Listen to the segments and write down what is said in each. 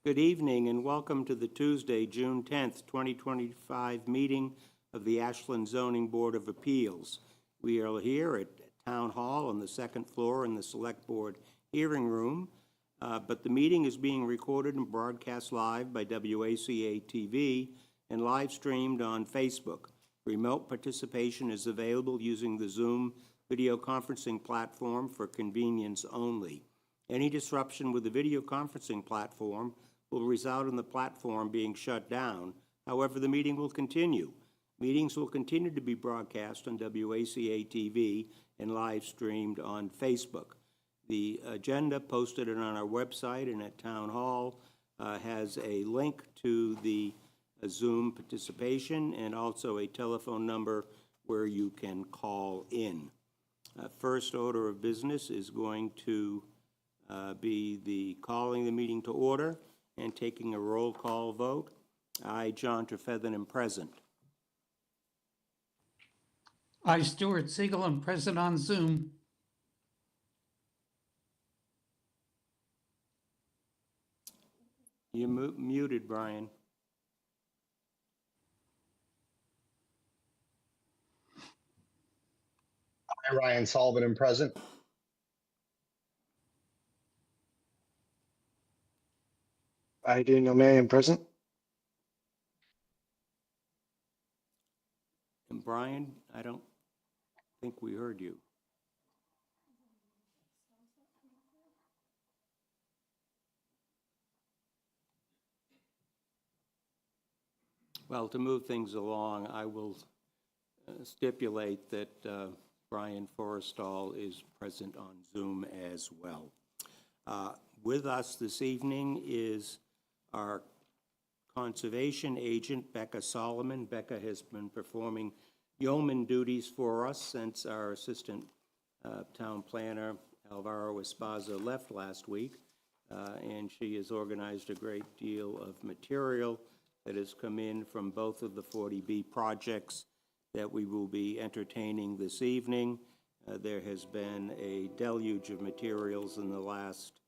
Good evening and welcome to the Tuesday, June 10th, 2025 meeting of the Ashland Zoning Board of Appeals. We are here at Town Hall on the second floor in the Select Board hearing room, but the meeting is being recorded and broadcast live by WACA-TV and live streamed on Facebook. Remote participation is available using the Zoom video conferencing platform for convenience only. Any disruption with the video conferencing platform will result in the platform being shut down. However, the meeting will continue. Meetings will continue to be broadcast on WACA-TV and live streamed on Facebook. The agenda posted on our website and at Town Hall has a link to the Zoom participation and also a telephone number where you can call in. First order of business is going to be the calling the meeting to order and taking a roll call vote. I, John Trefethen, am present. I, Stuart Siegel, am present on Zoom. You're muted, Brian. Hi, Ryan Sullivan, am present. I, Daniel May, am present. And Brian, I don't think we heard you. Well, to move things along, I will stipulate that Brian Forrestal is present on Zoom as well. With us this evening is our conservation agent, Becca Solomon. Becca has been performing yeoman duties for us since our assistant town planner, Alvaro Esparza, left last week, and she has organized a great deal of material that has come in from both of the 40B projects that we will be entertaining this evening. There has been a deluge of materials in the last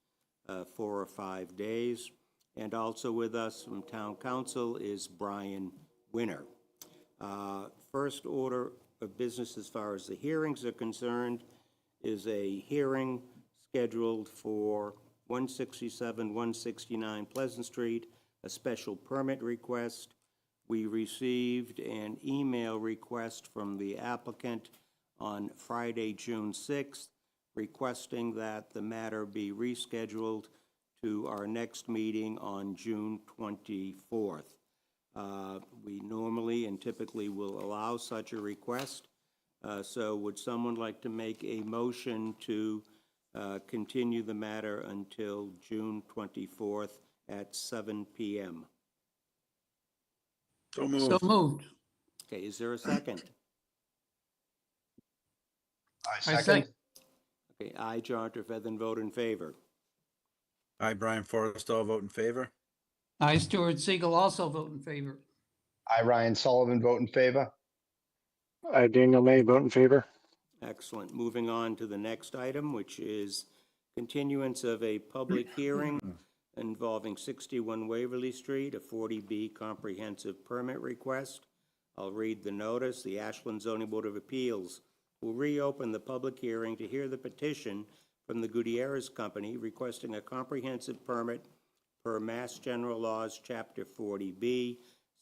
4 or 5 days. And also with us from Town Council is Brian Winner. First order of business as far as the hearings are concerned is a hearing scheduled for 167, 169 Pleasant Street, a special permit request. We received an email request from the applicant on Friday, June 6th, requesting that the matter be rescheduled to our next meeting on June 24th. We normally and typically will allow such a request. So would someone like to make a motion to continue the matter until June 24th at 7 p.m.? So moved. So moved. Okay, is there a second? I I second. Okay, I, John Trefethen, vote in favor. I, Brian Forrestal, vote in favor. I, Stuart Siegel, also vote in favor. I, Ryan Sullivan, vote in favor. I, Daniel May, vote in favor. Excellent. Moving on to the next item, which is continuance of a public hearing involving 61 Waverly Street, a 40B comprehensive permit request. I'll read the notice. The Ashland Zoning Board of Appeals will reopen the public hearing to hear the petition from the Gutierrez Company requesting a comprehensive permit per Mass General Laws, Chapter 40B,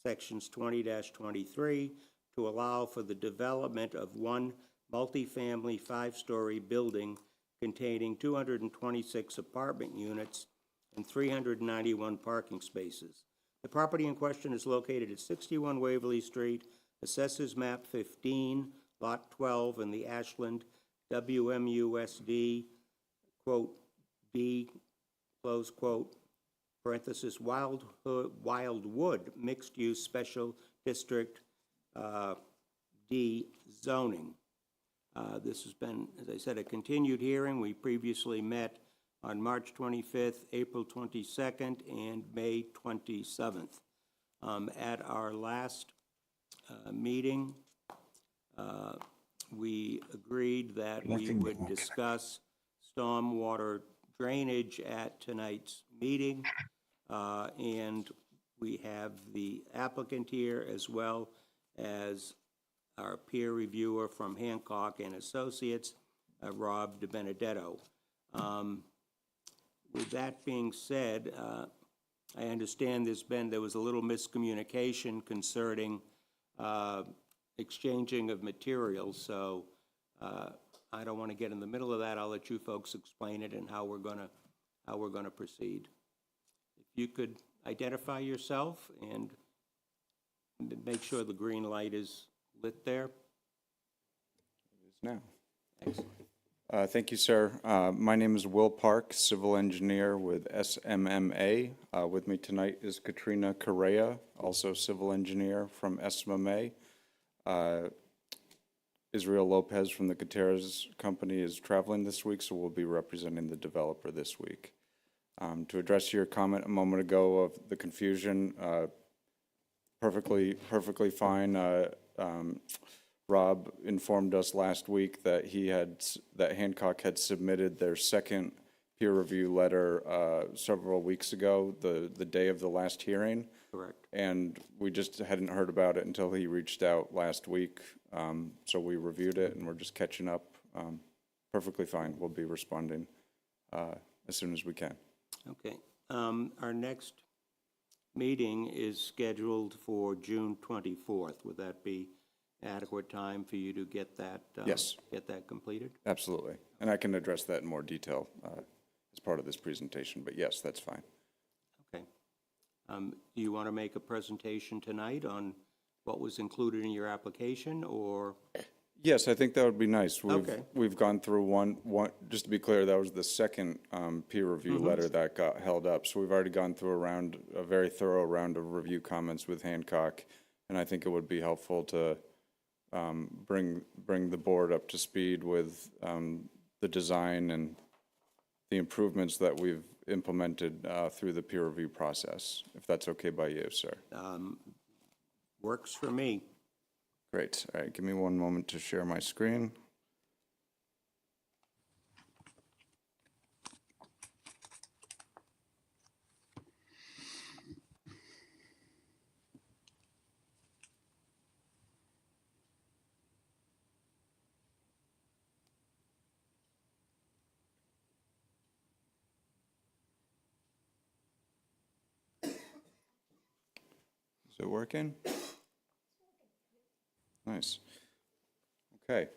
Sections 20-23, to allow for the development of one multifamily 5-story building containing 226 apartment units and 391 parking spaces. The property in question is located at 61 Waverly Street, Assessors Map 15, Lot 12, in the Ashland WMUSD, quote, B, close quote, parenthesis, Wildwood Mixed-Use Special District D zoning. This has been, as I said, a continued hearing. We previously met on March 25th, April 22nd, and May 27th. At our last meeting, we agreed that we would discuss stormwater drainage at tonight's meeting. And we have the applicant here as well as our peer reviewer from Hancock and Associates, Rob DiBenedetto. With that being said, I understand there was a little miscommunication concerning exchanging of materials, so I don't want to get in the middle of that. I'll let you folks explain it and how we're gonna proceed. If you could identify yourself and make sure the green light is lit there. Now. Excellent. Thank you, sir. My name is Will Park, civil engineer with SMMA. With me tonight is Katrina Correa, also civil engineer from SMMA. Israel Lopez from the Gutierrez Company is traveling this week, so we'll be representing the developer this week. To address your comment a moment ago of the confusion, perfectly fine. Rob informed us last week that that Hancock had submitted their second peer review letter several weeks ago, the day of the last hearing. Correct. And we just hadn't heard about it until he reached out last week. So we reviewed it and we're just catching up. Perfectly fine. We'll be responding as soon as we can. Okay. Our next meeting is scheduled for June 24th. Would that be adequate time for you to get that? Yes. Get that completed? Absolutely. And I can address that in more detail as part of this presentation, but yes, that's fine. Okay. Do you want to make a presentation tonight on what was included in your application, or? Yes, I think that would be nice. Okay. We've gone through one, just to be clear, that was the second peer review letter that got held up. So we've already gone through a very thorough round of review comments with Hancock, and I think it would be helpful to bring the board up to speed with the design and the improvements that we've implemented through the peer review process, if that's okay by you, sir. Works for me. Great. All right, give me one moment to share my screen. Is it working? Nice. Okay.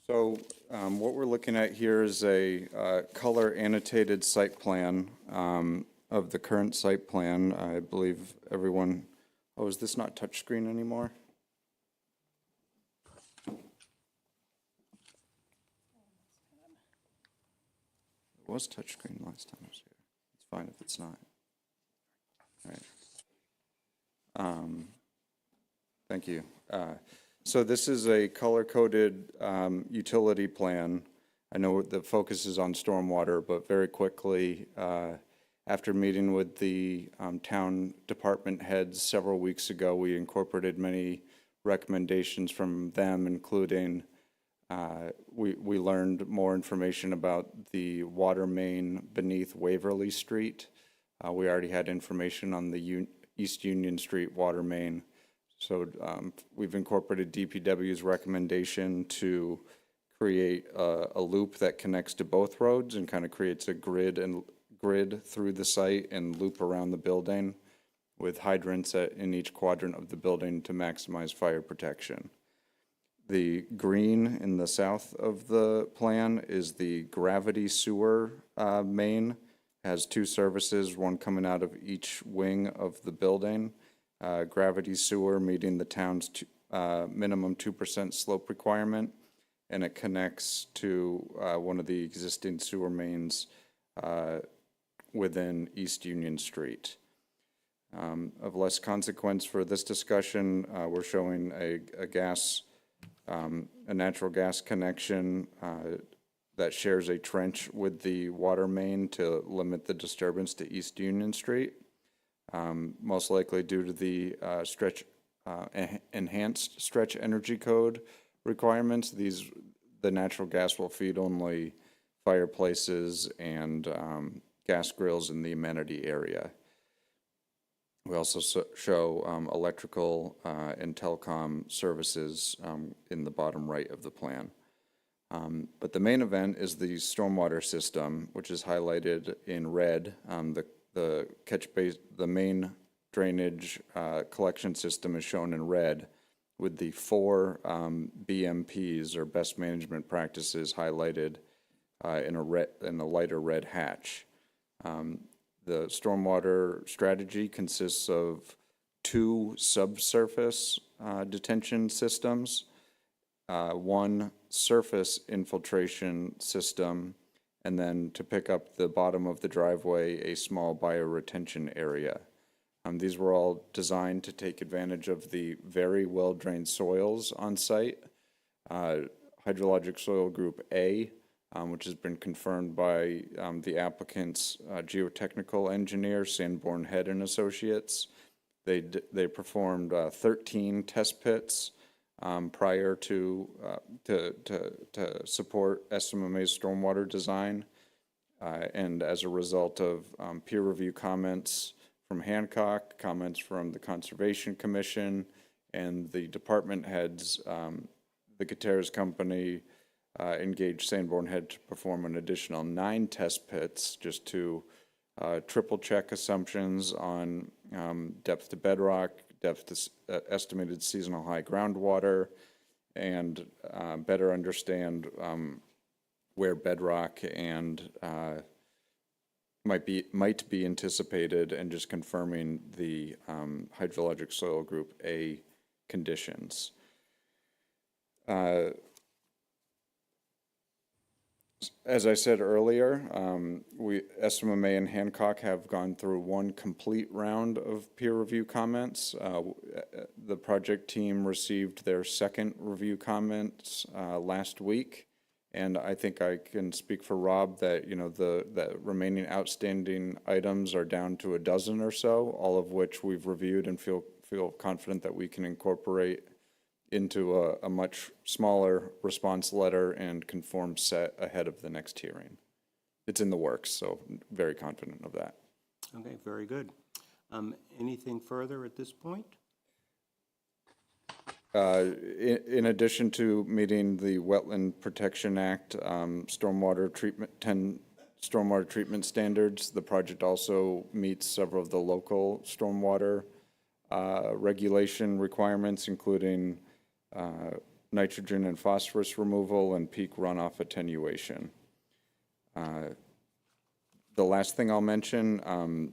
So what we're looking at here is a color annotated site plan of the current site plan. I believe everyone, oh, is this not touchscreen anymore? It was touchscreen last time I was here. It's fine if it's not. All right. Thank you. So this is a color-coded utility plan. I know the focus is on stormwater, but very quickly, after meeting with the town department heads several weeks ago, we incorporated many recommendations from them, including we learned more information about the water main beneath Waverly Street. We already had information on the East Union Street water main. So we've incorporated DPW's recommendation to create a loop that connects to both roads and kind of creates a grid through the site and loop around the building with hydrants in each quadrant of the building to maximize fire protection. The green in the south of the plan is the gravity sewer main. It has two services, one coming out of each wing of the building. Gravity sewer meeting the town's minimum 2% slope requirement, and it connects to one of the existing sewer mains within East Union Street. Of less consequence for this discussion, we're showing a natural gas connection that shares a trench with the water main to limit the disturbance to East Union Street. Most likely due to the enhanced stretch energy code requirements. The natural gas will feed only fireplaces and gas grills in the amenity area. We also show electrical and telecom services in the bottom right of the plan. But the main event is the stormwater system, which is highlighted in red. The catch base, the main drainage collection system is shown in red, with the 4 BMPs, or best management practices, highlighted in a lighter red hatch. The stormwater strategy consists of 2 subsurface detention systems, 1 surface infiltration system, and then to pick up the bottom of the driveway, a small bioretention area. These were all designed to take advantage of the very well-drained soils on site. Hydrologic soil group A, which has been confirmed by the applicant's geotechnical engineer, Sanborn Head and Associates. They performed 13 test pits prior to support SMMA's stormwater design, and as a result of peer review comments from Hancock, comments from the Conservation Commission, and the department heads, the Gutierrez Company engaged Sanborn Head to perform an additional 9 test pits just to triple check assumptions on depth to bedrock, depth to estimated seasonal high groundwater, and better understand where bedrock and might be anticipated, and just confirming the hydrologic soil group A conditions. As I said earlier, SMMA and Hancock have gone through 1 complete round of peer review comments. The project team received their 2nd review comments last week, and I think I can speak for Rob that, you know, the remaining outstanding items are down to a dozen or so, all of which we've reviewed and feel confident that we can incorporate into a much smaller response letter and conform set ahead of the next hearing. It's in the works, so very confident of that. Okay, very good. Anything further at this point? In addition to meeting the Wetland Protection Act stormwater treatment standards, the project also meets several of the local stormwater regulation requirements, including nitrogen and phosphorus removal and peak runoff attenuation. The last thing I'll mention,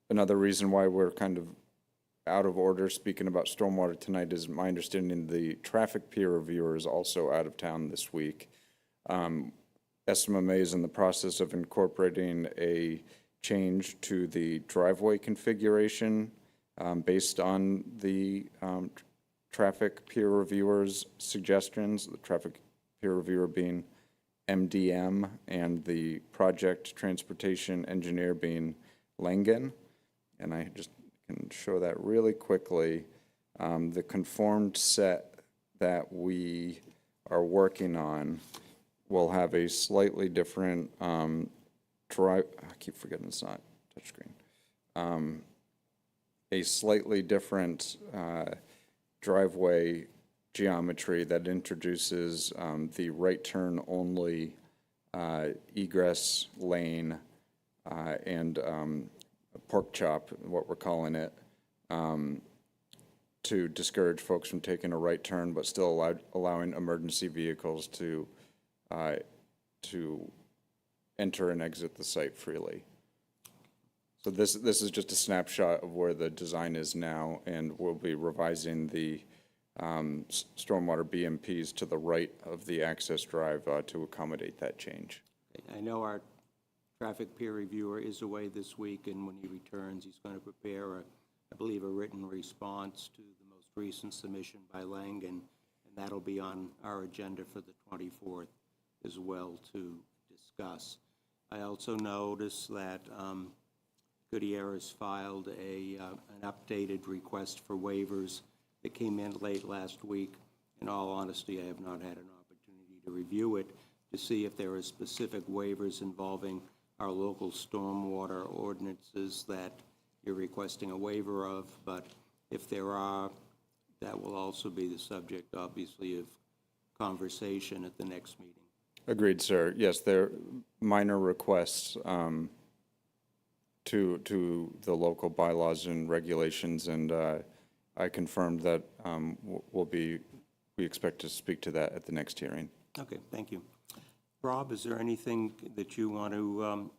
another reason why we're kind of out of order speaking about stormwater tonight is my understanding the traffic peer reviewer is also out of town this week. SMMA is in the process of incorporating a change to the driveway configuration based on the traffic peer reviewer's suggestions, the traffic peer reviewer being MDM and the project transportation engineer being Langen. And I just can show that really quickly. The conformed set that we are working on will have a slightly different I keep forgetting it's not touchscreen. A slightly different driveway geometry that introduces the right turn only egress lane and pork chop, what we're calling it, to discourage folks from taking a right turn, but still allowing emergency vehicles to enter and exit the site freely. So this is just a snapshot of where the design is now, and we'll be revising the stormwater BMPs to the right of the access drive to accommodate that change. I know our traffic peer reviewer is away this week, and when he returns, he's going to prepare, I believe, a written response to the most recent submission by Langen, and that'll be on our agenda for the 24th as well to discuss. I also noticed that Gutierrez filed an updated request for waivers that came in late last week. In all honesty, I have not had an opportunity to review it to see if there are specific waivers involving our local stormwater ordinances that you're requesting a waiver of, but if there are, that will also be the subject, obviously, of conversation at the next meeting. Agreed, sir. Yes, they're minor requests to the local bylaws and regulations, and I confirmed that we expect to speak to that at the next hearing. Okay, thank you. Rob, is there anything that you want to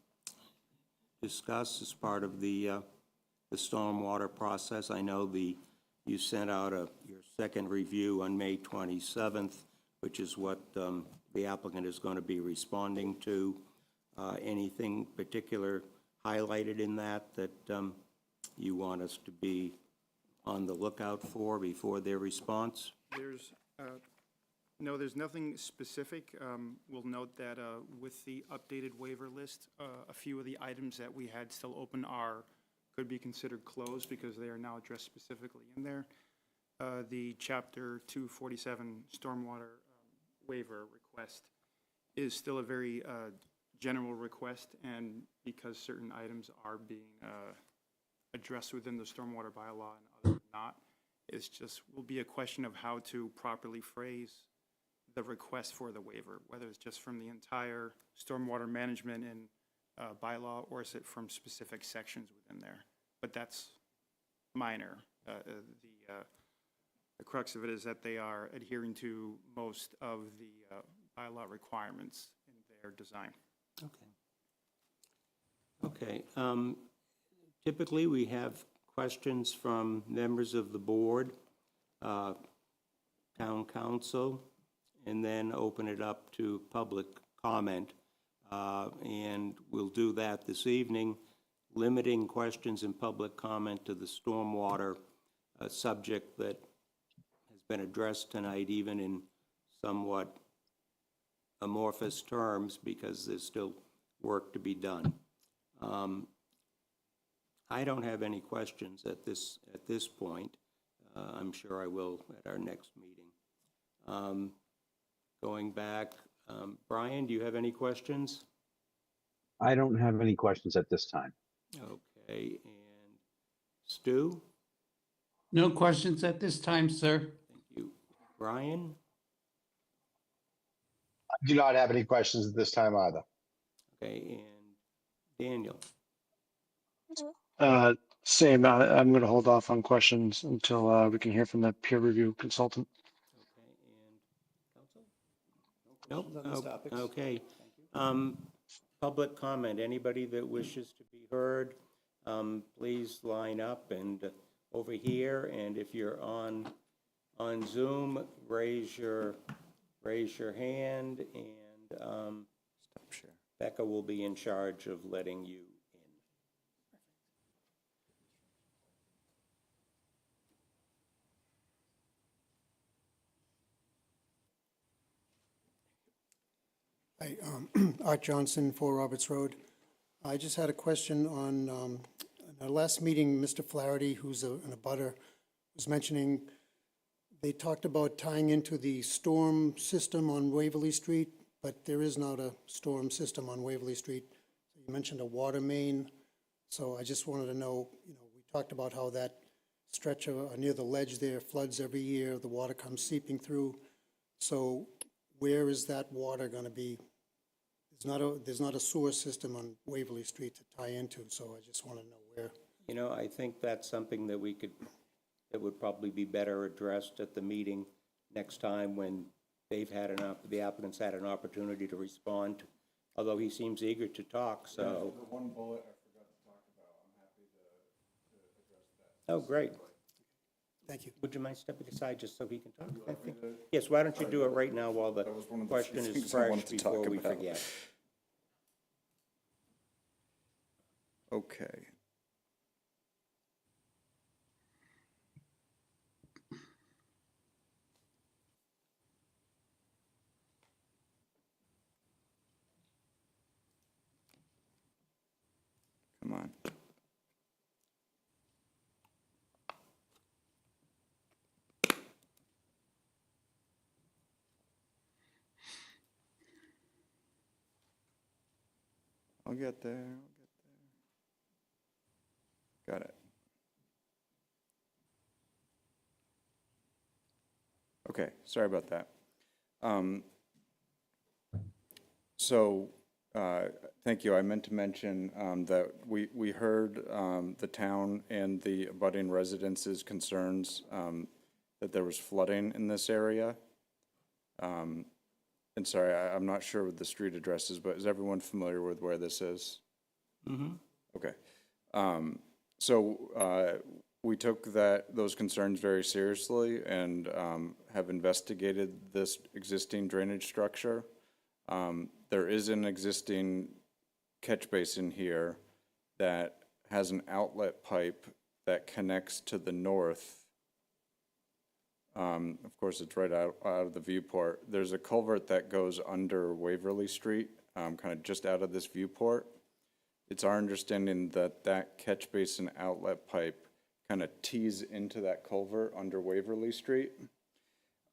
discuss as part of the stormwater process? I know you sent out your second review on May 27th, which is what the applicant is going to be responding to. Anything particular highlighted in that you want us to be on the lookout for before their response? No, there's nothing specific. We'll note that with the updated waiver list, a few of the items that we had still open could be considered closed because they are now addressed specifically in there. The Chapter 247 stormwater waiver request is still a very general request, and because certain items are being addressed within the stormwater bylaw and others not, will be a question of how to properly phrase the request for the waiver, whether it's just from the entire stormwater management and bylaw, or is it from specific sections within there? But that's minor. The crux of it is that they are adhering to most of the bylaw requirements in their design. Okay. Typically, we have questions from members of the board, town council, and then open it up to public comment. And we'll do that this evening, limiting questions and public comment to the stormwater subject that has been addressed tonight, even in somewhat amorphous terms, because there's still work to be done. I don't have any questions at this point. I'm sure I will at our next meeting. Going back, Brian, do you have any questions? I don't have any questions at this time. Okay, and Stu? No questions at this time, sir. Thank you. Brian? I do not have any questions at this time either. Okay, and Daniel? Same, I'm going to hold off on questions until we can hear from the peer review consultant. Okay, and council? Nope. Okay. Public comment, anybody that wishes to be heard, please line up and over here, and if you're on Zoom, raise your hand, and Stop share. Becca will be in charge of letting you in. Hi, Art Johnson, 4 Roberts Road. I just had a question on our last meeting, Mr. Flaherty, who's an abutter, was mentioning they talked about tying into the storm system on Waverly Street, but there is not a storm system on Waverly Street. You mentioned a water main, so I just wanted to know, we talked about how that stretch near the ledge there floods every year, the water comes seeping through. So where is that water going to be? There's not a sewer system on Waverly Street to tie into, so I just want to know where. I think that's something that that would probably be better addressed at the meeting next time when the applicant's had an opportunity to respond, although he seems eager to talk, so. The one bullet I forgot to talk about, I'm happy to address that. Oh, great. Thank you. Would you mind stepping aside just so he can talk? Yes, why don't you do it right now while the was one of the question few is things I fresh wanted to before talk we about. forget. Okay. Come on. I'll I'll get there. Got it. Okay, sorry about that. Thank you. I meant to mention that we heard the town and the abutting residences' concerns that there was flooding in this area. And sorry, I'm not sure what the street address is, but is everyone familiar with where this is? Mm-hmm. Okay. We took those concerns very seriously and have investigated this existing drainage structure. There is an existing catch basin here that has an outlet pipe that connects to the north. Of course, it's right out of the viewport. There's a culvert that goes under Waverly Street, kind of just out of this viewport. It's our understanding that that catch basin outlet pipe kind of tees into that culvert under Waverly Street.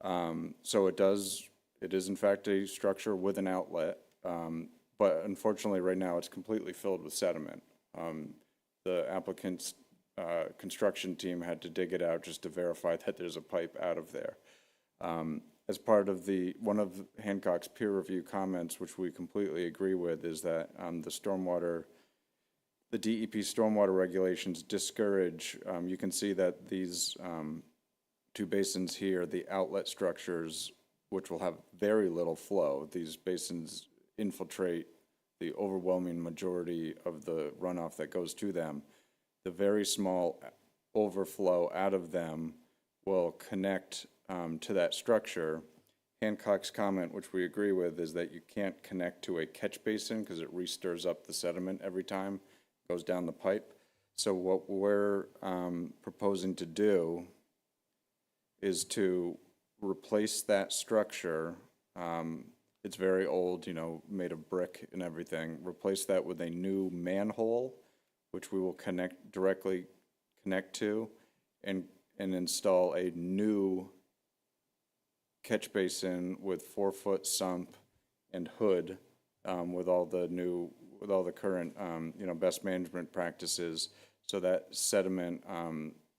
So it is in fact a structure with an outlet, but unfortunately right now it's completely filled with sediment. The applicant's construction team had to dig it out just to verify that there's a pipe out of there. As part of one of Hancock's peer review comments, which we completely agree with, is that the DEP stormwater regulations discourage, you can see that these two basins here, the outlet structures, which will have very little flow, these basins infiltrate the overwhelming majority of the runoff that goes to them. The very small overflow out of them will connect to that structure. Hancock's comment, which we agree with, is that you can't connect to a catch basin because it re-stirs up the sediment every time it goes down the pipe. So what we're proposing to do is to replace that structure. It's very old, made of brick and everything. Replace that with a new manhole, which we will directly connect to, and install a new catch basin with 4-foot sump and hood, with all the current best management practices, so that sediment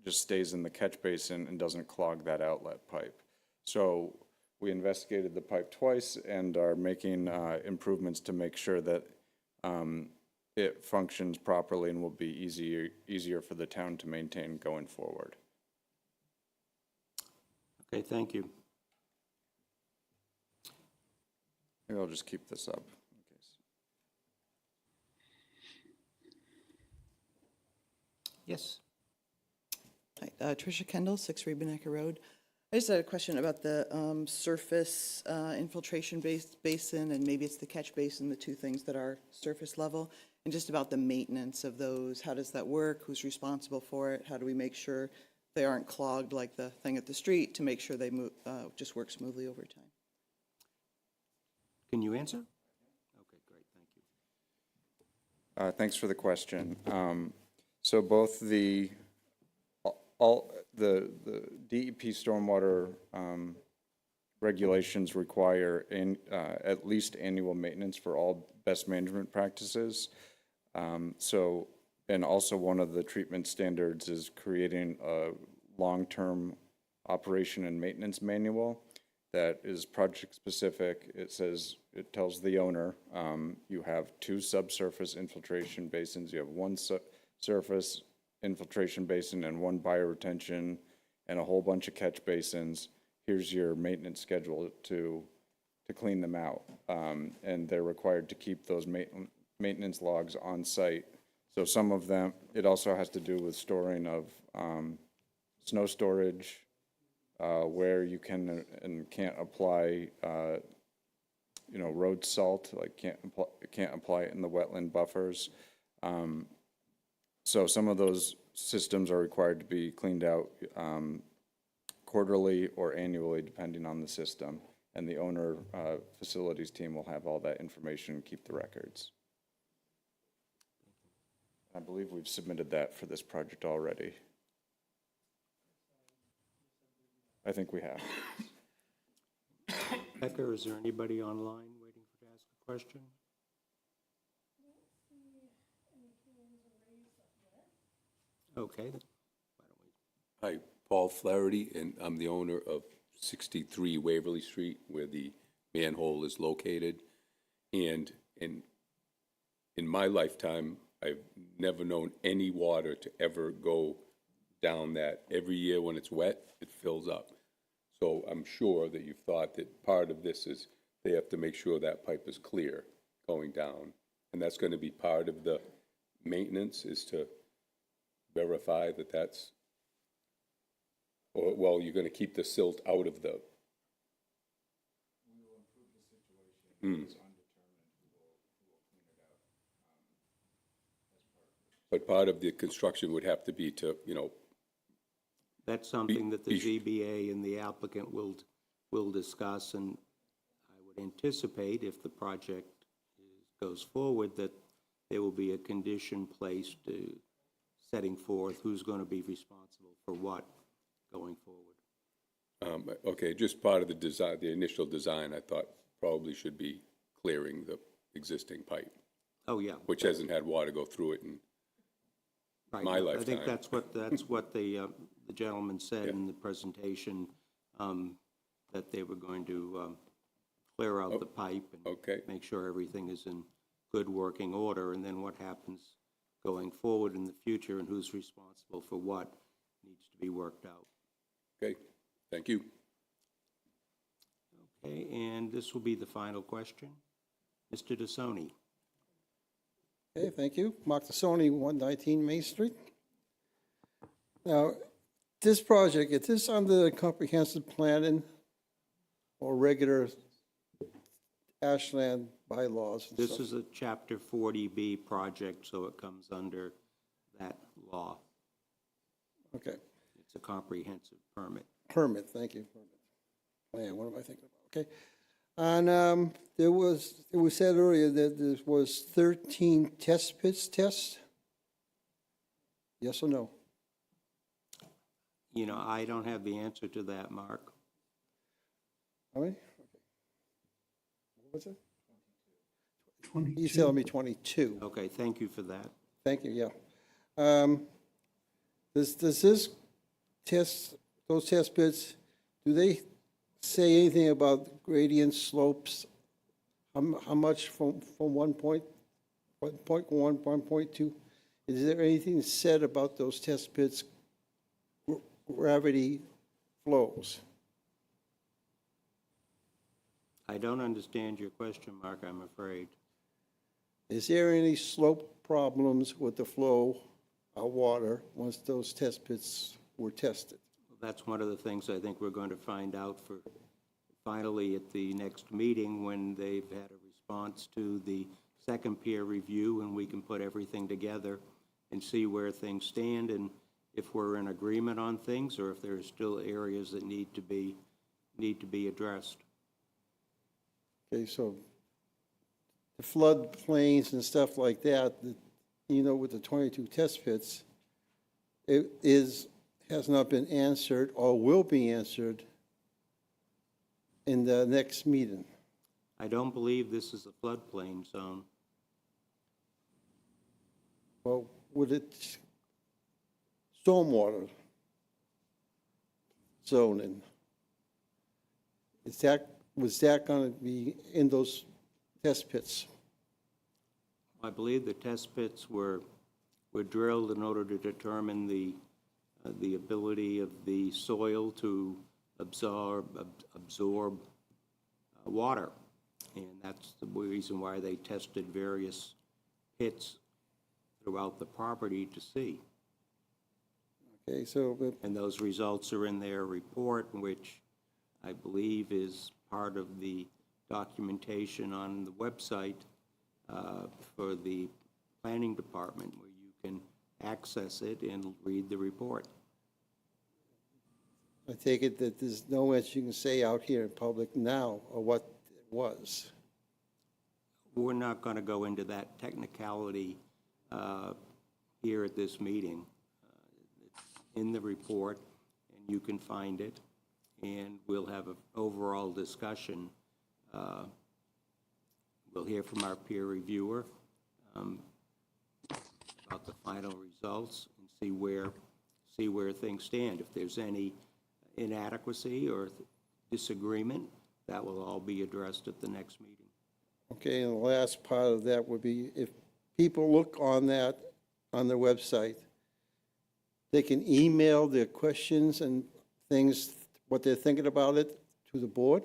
just stays in the catch basin and doesn't clog that outlet pipe. So we investigated the pipe twice and are making improvements to make sure that it functions properly and will be easier for the town to maintain going forward. Okay, thank you. Maybe I'll just keep this up. In case. Yes. Hi, Tricia Kendall, 6 Rebenecker Road. I just had a question about the surface infiltration basin, and maybe it's the catch basin, the two things that are surface level, and just about the maintenance of those. How does that work? Who's responsible for it? How do we make sure they aren't clogged like the thing at the street, to make sure they just work smoothly over time? Can you answer? Okay, great, thank you. Thanks for the question. So both the DEP stormwater regulations require at least annual maintenance for all best management practices. And also one of the treatment standards is creating a long-term operation and maintenance manual that is project specific. It tells the owner, you have 2 subsurface infiltration basins, you have 1 surface infiltration basin and 1 bioretention and a whole bunch of catch basins. Here's your maintenance schedule to clean them out. And they're required to keep those maintenance logs on site. So some of them, it also has to do with storing of snow storage, where you can and can't apply road salt, like can't apply it in the wetland buffers. So some of those systems are required to be cleaned out quarterly or annually, depending on the system. And the owner facilities team will have all that information and keep the records. I believe we've submitted that for this project already. I think we have. Becker, is there anybody online waiting to ask a question? Okay, then Hi, Paul Flaherty, and I'm the owner of 63 Waverly Street, where the manhole is located. And in my lifetime, I've never known any water to ever go down that. Every year when it's wet, it fills up. So I'm sure that you've thought that part of this is they have to make sure that pipe is clear going down. And that's going to be part of the maintenance, is to verify that that's, or, well, you're going to keep the silt out of the. But part of the construction would have to be to, that's something that the be- ZBA and the applicant will discuss, and I would anticipate if the project goes forward, that there will be a condition placed setting forth who's going to be responsible for what going forward. Okay, just part of the design, the initial design, I thought probably should be clearing the existing pipe, Oh, yeah. which hasn't had water go through it in Right. my I lifetime. think that's what the gentleman said in the presentation, that they were going to clear out the pipe and okay. make sure everything is in good working order, and then what happens going forward in the future and who's responsible for what needs to be worked out. Okay, thank you. Okay, and this will be the final question. Mr. DeSoni. Okay, thank you. Mark Tassoni, 119 Main Street. Now, this project, is this under the comprehensive planning or regular Ashland bylaws? and This stuff? is a Chapter 40B project, so it comes under that law. Okay, It's a comprehensive permit. permit, thank you. Permit. Plan, what am I thinking about? Okay. And it was said earlier that there was 13 test pits test? Yes or no? You know, I don't have the answer to that, Mark. How many? Okay. What was it? 22. He's telling me 22. Okay, thank you for that. Thank you, yeah. Does this test, those test pits, do they say anything about gradient slopes? How much from 1.1, 1.2? Is there anything said about those test pits gravity flows? I don't understand your question, Mark, I'm afraid. Is there any slope problems with the flow of water once those test pits were tested? That's one of the things I think we're going to find out for finally at the next meeting, when they've had a response to the second peer review, and we can put everything together and see where things stand, and if we're in agreement on things, or if there are still areas that need to be addressed. Okay, so the flood plains and stuff like that, with the 22 test pits, has not been answered or will be answered in the next meeting. I don't believe this is a floodplain zone. Well, would it, stormwater zoning, was that going to be in those test pits? I believe the test pits were drilled in order to determine the ability of the soil to absorb water. And that's the reason why they tested various pits throughout the property to see. Okay, so, And those results are in their report, which I believe is part of the documentation on the website for the planning department, where you can access it and read the report. I take it that there's no much you can say out here in public now or what it was. We're not going to go into that technicality here at this meeting. It's in the report, and you can find it, and we'll have an overall discussion. We'll hear from our peer reviewer about the final results and see where things stand. If there's any inadequacy or disagreement, that will all be addressed at the next meeting. Okay, and the last part of that would be if people look on that, on their website, they can email their questions and things, what they're thinking about it, to the board?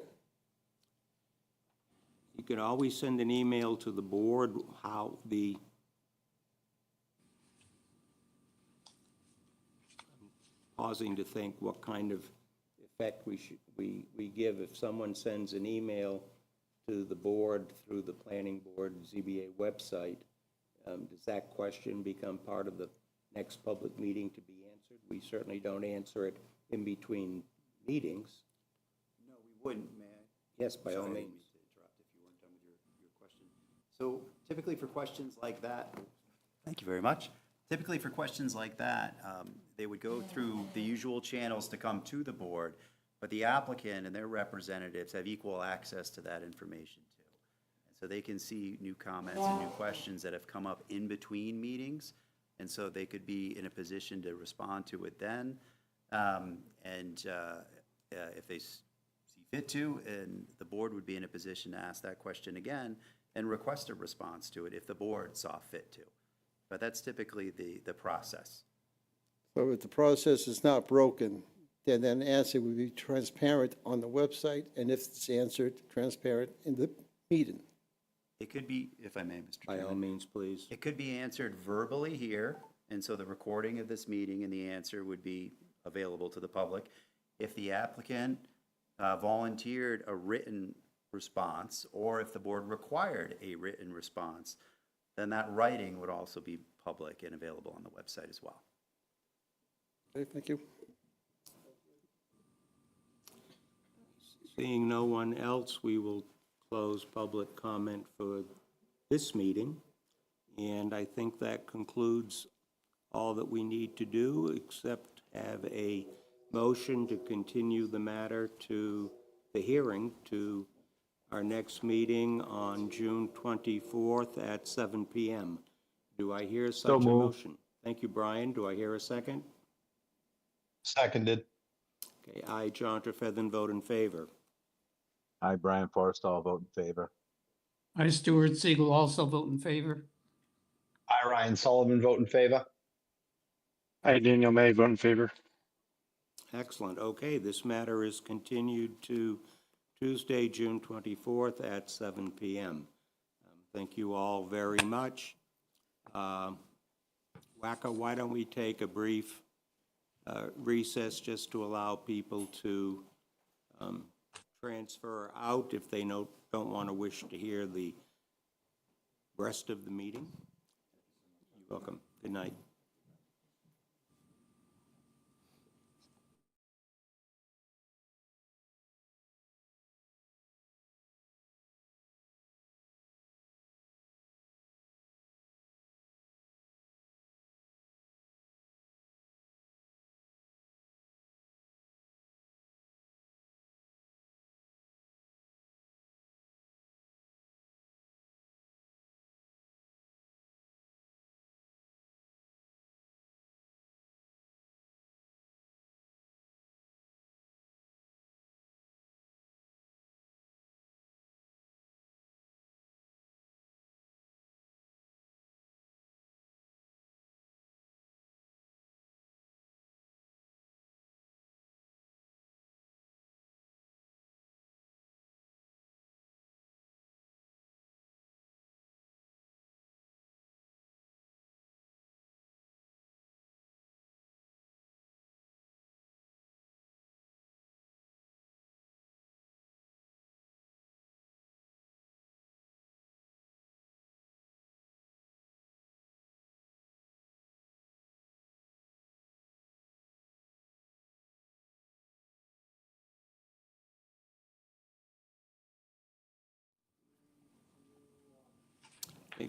You can always send an email to the board how the pausing to think what kind of effect we give if someone sends an email to the board through the planning board ZBA website. Does that question become part of the next public meeting to be answered? We certainly don't answer it in between meetings. No, we wouldn't, may I? Yes, by all Sorry, I means. didn't mean to interrupt if you weren't done with your question. So typically for questions like that, thank you very much. Typically for questions like that, they would go through the usual channels to come to the board, but the applicant and their representatives have equal access to that information too. And so they can see new comments and new questions that have come up in between meetings, and so they could be in a position to respond to it then. If they see fit to, and the board would be in a position to ask that question again and request a response to it if the board saw fit to. But that's typically the process. So if the process is not broken, then an answer would be transparent on the website, and if it's answered, transparent in the meeting. It could be, if I may, Mr. By all Chairman, means, please. it could be answered verbally here, and so the recording of this meeting and the answer would be available to the public. If the applicant volunteered a written response, or if the board required a written response, then that writing would also be public and available on the website as well. Okay, thank you. Seeing no one else, we will close public comment for this meeting. And I think that concludes all that we need to do, except have a motion to continue the matter to the hearing to our next meeting on June 24th at 7 p.m. Do I hear such a motion? Thank you, Brian. Do I hear a second? Seconded. Okay, I, John Trefethan, vote in favor. I, Brian Forrestall, vote in favor. I, Stuart Siegel, also vote in favor. I, Ryan Sullivan, vote in favor. I, Daniel May, vote in favor. Excellent. Okay, this matter is continued to Tuesday, June 24th at 7 p.m. Thank you all very much. WACA, why don't we take a brief recess just to allow people to transfer out if they don't want to wish to hear the rest of the meeting? You're welcome. Good night.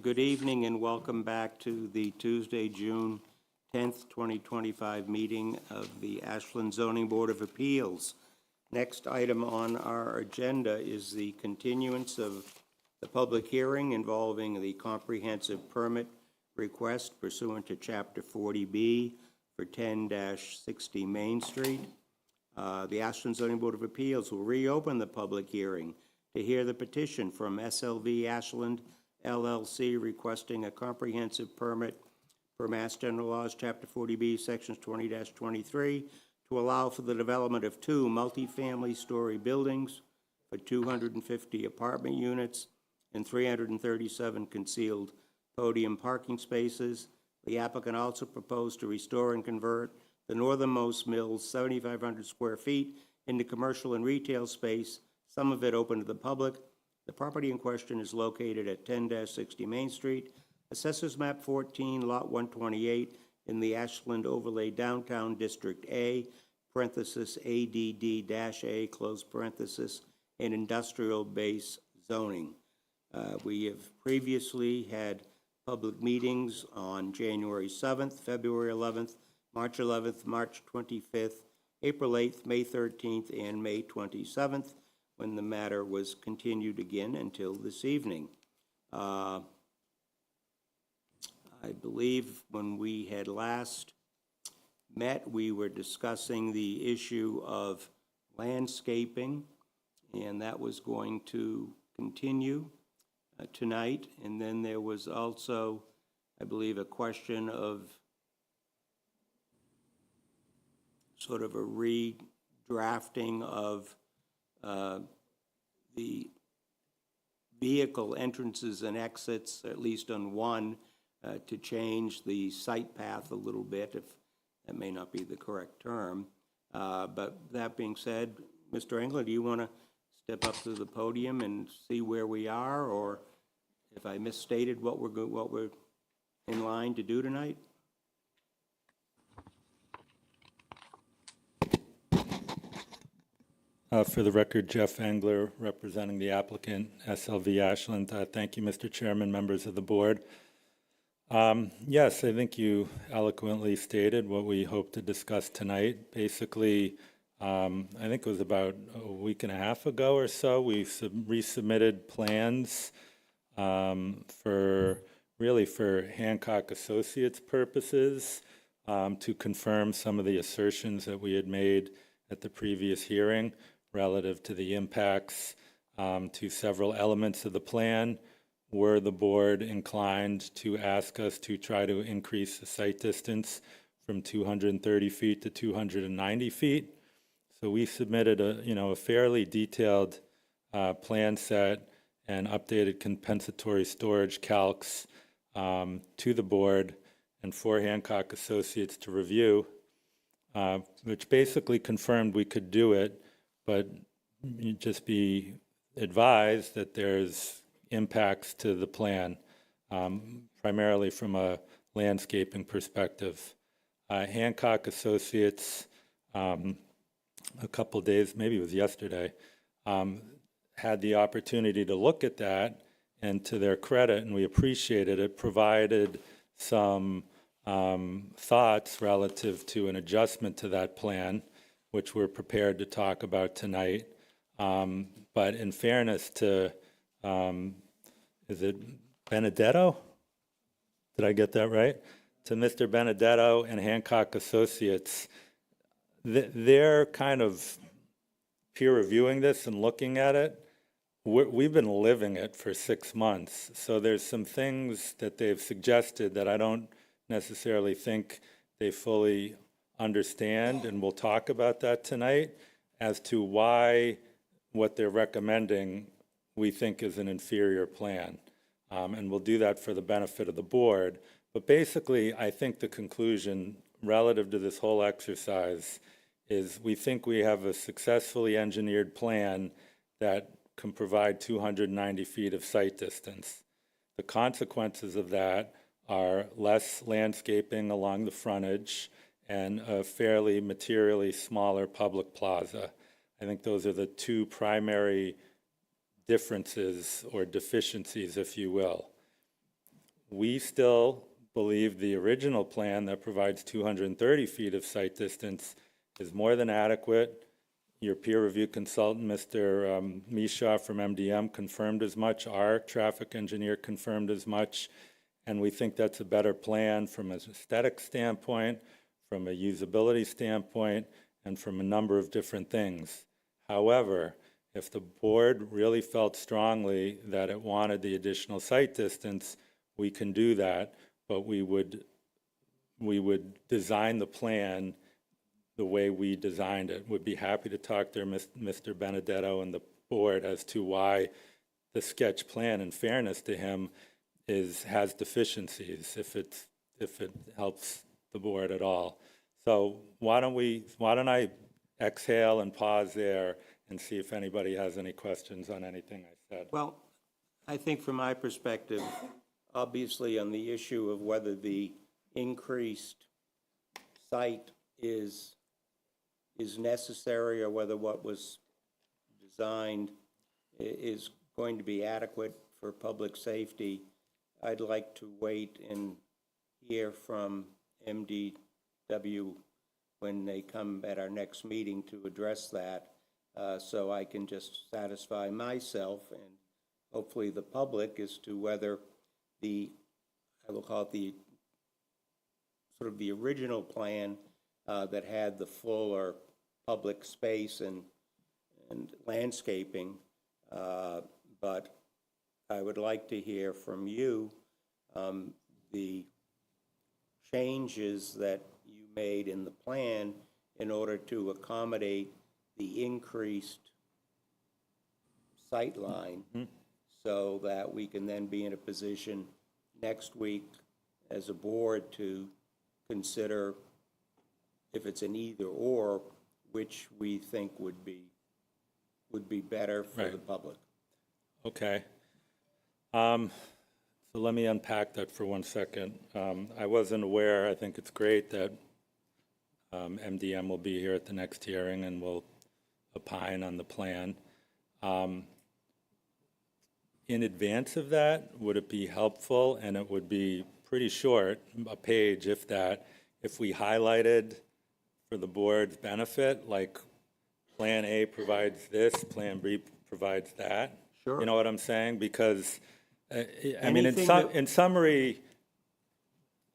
Good evening and welcome back to the Tuesday, June 10th, 2025 meeting of the Ashland Zoning Board of Appeals. Next item on our agenda is the continuance of the public hearing involving the comprehensive permit request pursuant to Chapter 40B for 10-60 Main Street. The Ashland Zoning Board of Appeals will reopen the public hearing to hear the petition from SLV Ashland LLC requesting a comprehensive permit per Mass General Laws, Chapter 40B, Sections 20-23, to allow for the development of 2 multifamily story buildings for 250 apartment units and 337 concealed podium parking spaces. The applicant also proposed to restore and convert the northernmost mill's 7,500 square feet into commercial and retail space, some of it open to the public. The property in question is located at 10-60 Main Street, Assessors Map 14, Lot 128, in the Ashland Overlay Downtown District A, parenthesis ADD-A, close parenthesis, and industrial base zoning. We have previously had public meetings on January 7th, February 11th, March 11th, March 25th, April 8th, May 13th, and May 27th, when the matter was continued again until this evening. I believe when we had last met, we were discussing the issue of landscaping, and that was going to continue tonight. And then there was also, I believe, a question of sort of a redrafting of the vehicle entrances and exits, at least on one, to change the site path a little bit, if that may not be the correct term. But that being said, Mr. Engler, do you want to step up to the podium and see where we are, or if I misstated what we're in line to do tonight? For the record, Jeff Engler, representing the applicant, SLV Ashland. Thank you, Mr. Chairman, members of the board. Yes, I think you eloquently stated what we hope to discuss tonight. Basically, I think it was about a week and a half ago or so, we resubmitted plans for Hancock Associates purposes to confirm some of the assertions that we had made at the previous hearing relative to the impacts to several elements of the plan. Were the board inclined to ask us to try to increase the site distance from 230 feet to 290 feet? So we submitted a fairly detailed plan set and updated compensatory storage calcs to the board and for Hancock Associates to review, which basically confirmed we could do it, but you'd just be advised that there's impacts to the plan, primarily from a landscaping perspective. Hancock Associates, a couple days, maybe it was yesterday, had the opportunity to look at that, and to their credit, and we appreciated it, provided some thoughts relative to an adjustment to that plan, which we're prepared to talk about tonight. But in fairness to, is it Benedetto? Did I get that right? To Mr. Benedetto and Hancock Associates, they're kind of peer reviewing this and looking at it. We've been living it for 6 months, so there's some things that they've suggested that I don't necessarily think they fully understand, and we'll talk about that tonight as to why what they're recommending we think is an inferior plan. And we'll do that for the benefit of the board. But basically, I think the conclusion relative to this whole exercise is we think we have a successfully engineered plan that can provide 290 feet of site distance. The consequences of that are less landscaping along the frontage and a fairly materially smaller public plaza. I think those are the two primary differences or deficiencies, if you will. We still believe the original plan that provides 230 feet of site distance is more than adequate. Your peer review consultant, Mr. Misha from MDM, confirmed as much. Our traffic engineer confirmed as much. And we think that's a better plan from an aesthetic standpoint, from a usability standpoint and from a number of different things. However, if the board really felt strongly that it wanted the additional site distance, we can do that, but we would design the plan the way we designed it. Would be happy to talk to Mr. Benedetto and the board as to why the sketch plan, in fairness to him, has deficiencies, if it helps the board at all. So why don't I exhale and pause there and see if anybody has any questions on anything I said. Well, I think from my perspective, obviously on the issue of whether the increased site is necessary or whether what was designed is going to be adequate for public safety, I'd like to wait and hear from MDW when they come at our next meeting to address that, so I can just satisfy myself and hopefully the public as to whether I will call it the sort of the original plan that had the fuller public space and landscaping, but I would like to hear from you the changes that you made in the plan in order to accommodate the increased sight line, so that we can then be in a position next week as a board to consider if it's an either or, which we think would be better for the public. Okay. So let me unpack that for 1 second. I wasn't aware. I think it's great that MDM will be here at the next hearing and will opine on the plan. In advance of that, would it be helpful, and it would be pretty short, a page if that, if we highlighted for the board's benefit, like Plan A provides this, Plan B provides that? Sure. You know what I'm saying? Because, I mean, Anything that- in summary,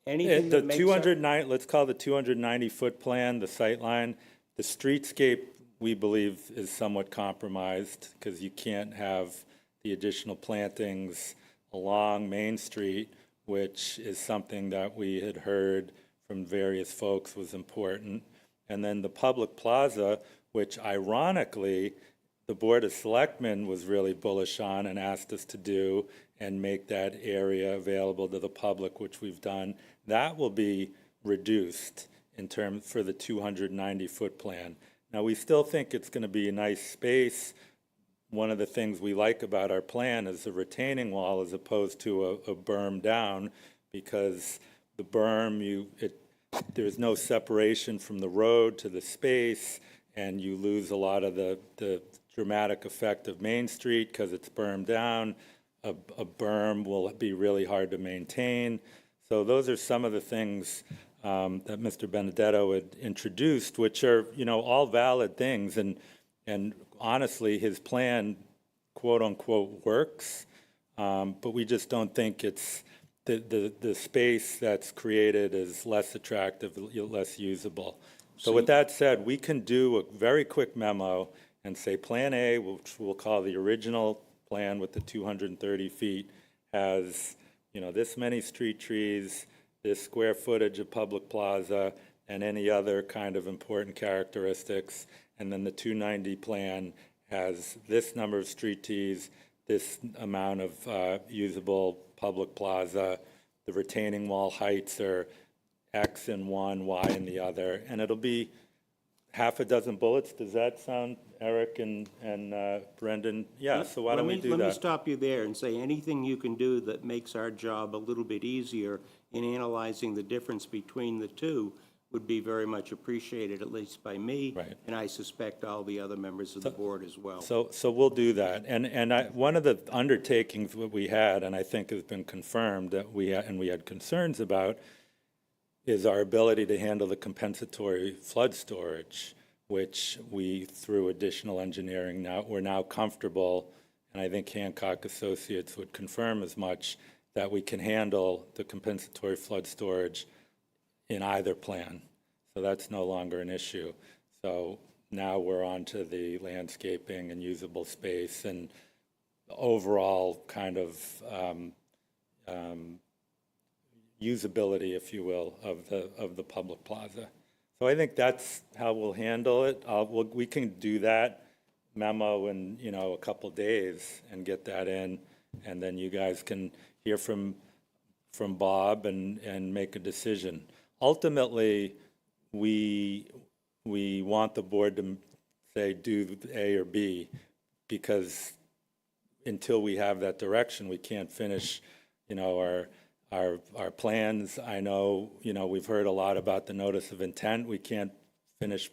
Anything the that makes 209, let's call the 290-foot plan, the sight line, the streetscape, we believe, is somewhat compromised because you can't have the additional plantings along Main Street, which is something that we had heard from various folks was important. And then the public plaza, which ironically, the Board of Selectmen was really bullish on and asked us to do and make that area available to the public, which we've done. That will be reduced in terms for the 290-foot plan. Now, we still think it's going to be a nice space. One of the things we like about our plan is the retaining wall as opposed to a berm down, because the berm, there's no separation from the road to the space, and you lose a lot of the dramatic effect of Main Street because it's bermed down. A berm will be really hard to maintain. So those are some of the things that Mr. Benedetto had introduced, which are, all valid things. And honestly, his plan, quote unquote, works. But we just don't think it's the space that's created is less attractive, less usable. So with that said, we can do a very quick memo and say Plan A, which we'll call the original plan with the 230 feet, has, this many street trees, this square footage of public plaza, and any other kind of important characteristics. And then the 290 plan has this number of street trees, this amount of usable public plaza. The retaining wall heights are X in one, Y in the other, and it'll be half a dozen bullets. Does that sound, Eric and Brendan? Yeah, so why don't we do that? Let me stop you there and say anything you can do that makes our job a little bit easier in analyzing the difference between the two would be very much appreciated, at least by me. Right. And I suspect all the other members of the board as well. So we'll do that. And one of the undertakings that we had, and I think has been confirmed that we had concerns about, is our ability to handle the compensatory flood storage, which we, through additional engineering, we're now comfortable, and I think Hancock Associates would confirm as much, that we can handle the compensatory flood storage in either plan. so that's no longer an issue. So now we're on to the landscaping and usable space and overall kind of usability, if you will, of the public plaza. So I think that's how we'll handle it. We can do that memo in, a couple days and get that in, and then you guys can hear from Bob and make a decision. Ultimately, we want the board to say do A or B, because until we have that direction, we can't finish, our plans. I know, we've heard a lot about the notice of intent. We can't finish,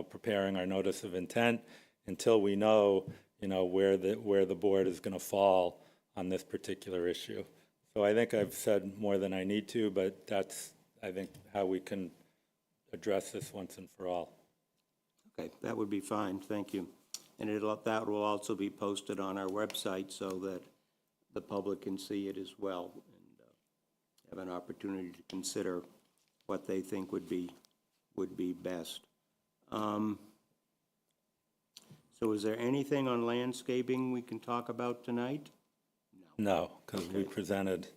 preparing our notice of intent until we know, where the board is going to fall on this particular issue. So I think I've said more than I need to, but that's, I think, how we can address this once and for all. Okay, that would be fine, thank you. And that will also be posted on our website so that the public can see it as well and have an opportunity to consider what they think would be best. So is there anything on landscaping we can talk about tonight? No, because we presented.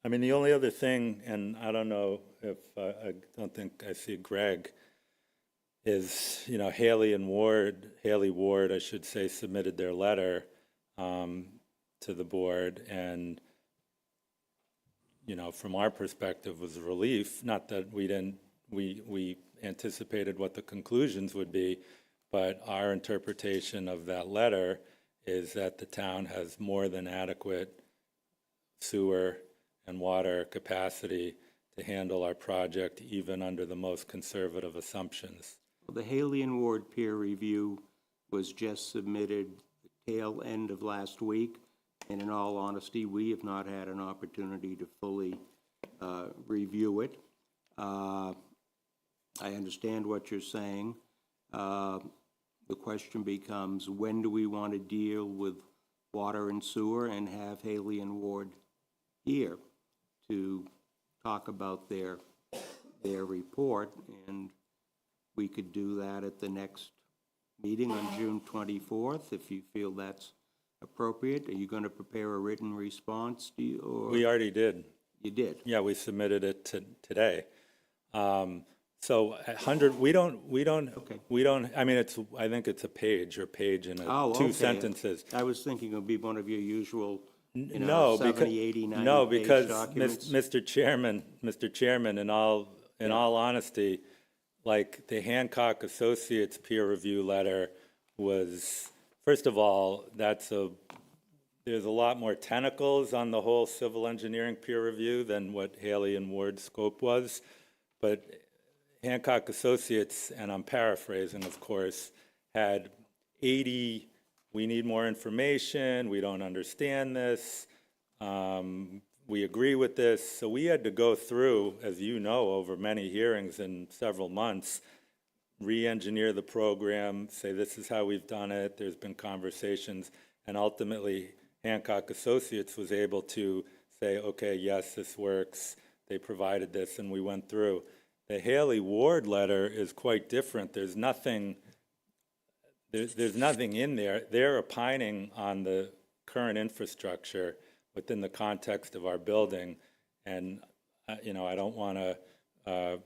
I mean, the only other thing, and I don't know if, I don't think I see Greg, is, Haley Ward, I should say, submitted their letter to the board, and, from our perspective was a relief. Not that we anticipated what the conclusions would be, but our interpretation of that letter is that the town has more than adequate sewer and water capacity to handle our project, even under the most conservative assumptions. The Haley and Ward peer review was just submitted the tail end of last week, and in all honesty, we have not had an opportunity to fully review it. I understand what you're saying. The question becomes, when do we want to deal with water and sewer and have Haley and Ward here to talk about their report? And we could do that at the next meeting on June 24th, if you feel that's appropriate. Are you going to prepare a written response? We already did. You did? Yeah, we submitted it today. So 100, we don't, I mean, I think it's a page and two sentences. I was thinking it would be one of your usual, No, 70, 80, 90 no, page because documents. Mr. Chairman, in all honesty, like the Hancock Associates peer review letter was, first of all, there's a lot more tentacles on the whole civil engineering peer review than what Haley and Ward's scope was. But Hancock Associates, and I'm paraphrasing, of course, had 80, we need more information, we don't understand this, we agree with this. So we had to go through, as you know, over many hearings in several months, re-engineer the program, say this is how we've done it, there's been conversations, and ultimately Hancock Associates was able to say, okay, yes, this works, they provided this, and we went through. The Haley Ward letter is quite different. There's nothing in there. They're opining on the current infrastructure within the context of our building. And, I don't want to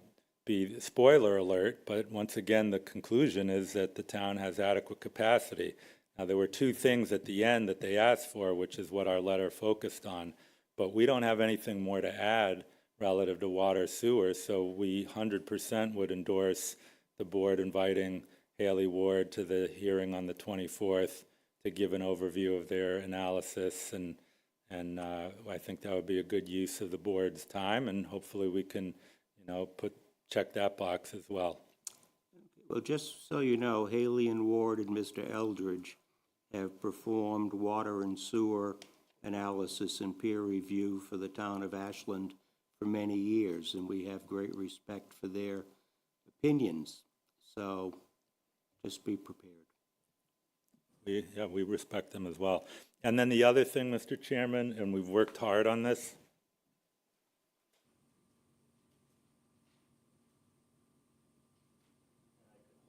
be spoiler alert, but once again, the conclusion is that the town has adequate capacity. Now, there were two things at the end that they asked for, which is what our letter focused on, but we don't have anything more to add relative to water sewer, so we 100% would endorse the board inviting Haley Ward to the hearing on the 24th to give an overview of their analysis, and I think that would be a good use of the board's time, and hopefully we can, check that box as well. Well, just so you know, Haley and Ward and Mr. Eldridge have performed water and sewer analysis and peer review for the town of Ashland for many years, and we have great respect for their opinions. So just be prepared. We respect them as well. And then the other thing, Mr. Chairman, and we've worked hard on this,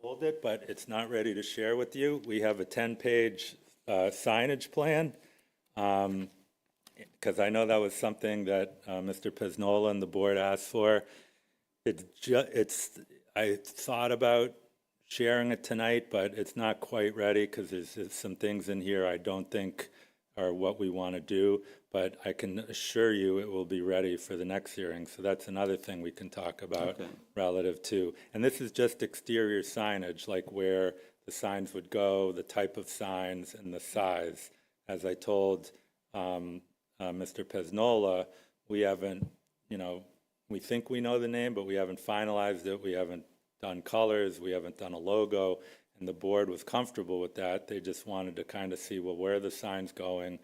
hold it, but it's not ready to share with you. We have a 10-page signage plan, because I know that was something that Mr. Piznola and the board asked for. I thought about sharing it tonight, but it's not quite ready because there's some things in here I don't think are what we want to do, but I can assure you it will be ready for the next hearing. So that's another thing we can talk about relative to. And this is just exterior signage, like where the signs would go, the type of signs, and the size. As I told Mr. Peznola, we haven't, we think we know the name, but we haven't finalized it. We haven't done colors. We haven't done a logo. And the board was comfortable with that. They just wanted to kind of see, well, where are the signs going?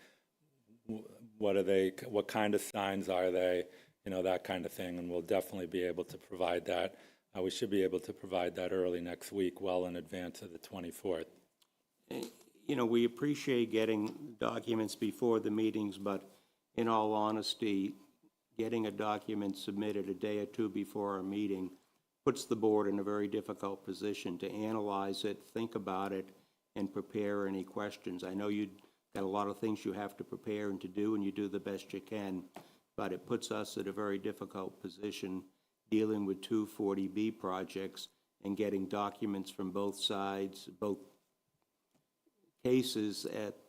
What are they? What kind of signs are they? That kind of thing. And we'll definitely be able to provide that. We should be able to provide that early next week, well in advance of the 24th. We appreciate getting documents before the meetings, but in all honesty, getting a document submitted a day or two before our meeting puts the board in a very difficult position to analyze it, think about it, and prepare any questions. I know you've got a lot of things you have to prepare and to do, and you do the best you can, but it puts us at a very difficult position dealing with two 40B projects and getting documents from both sides, both cases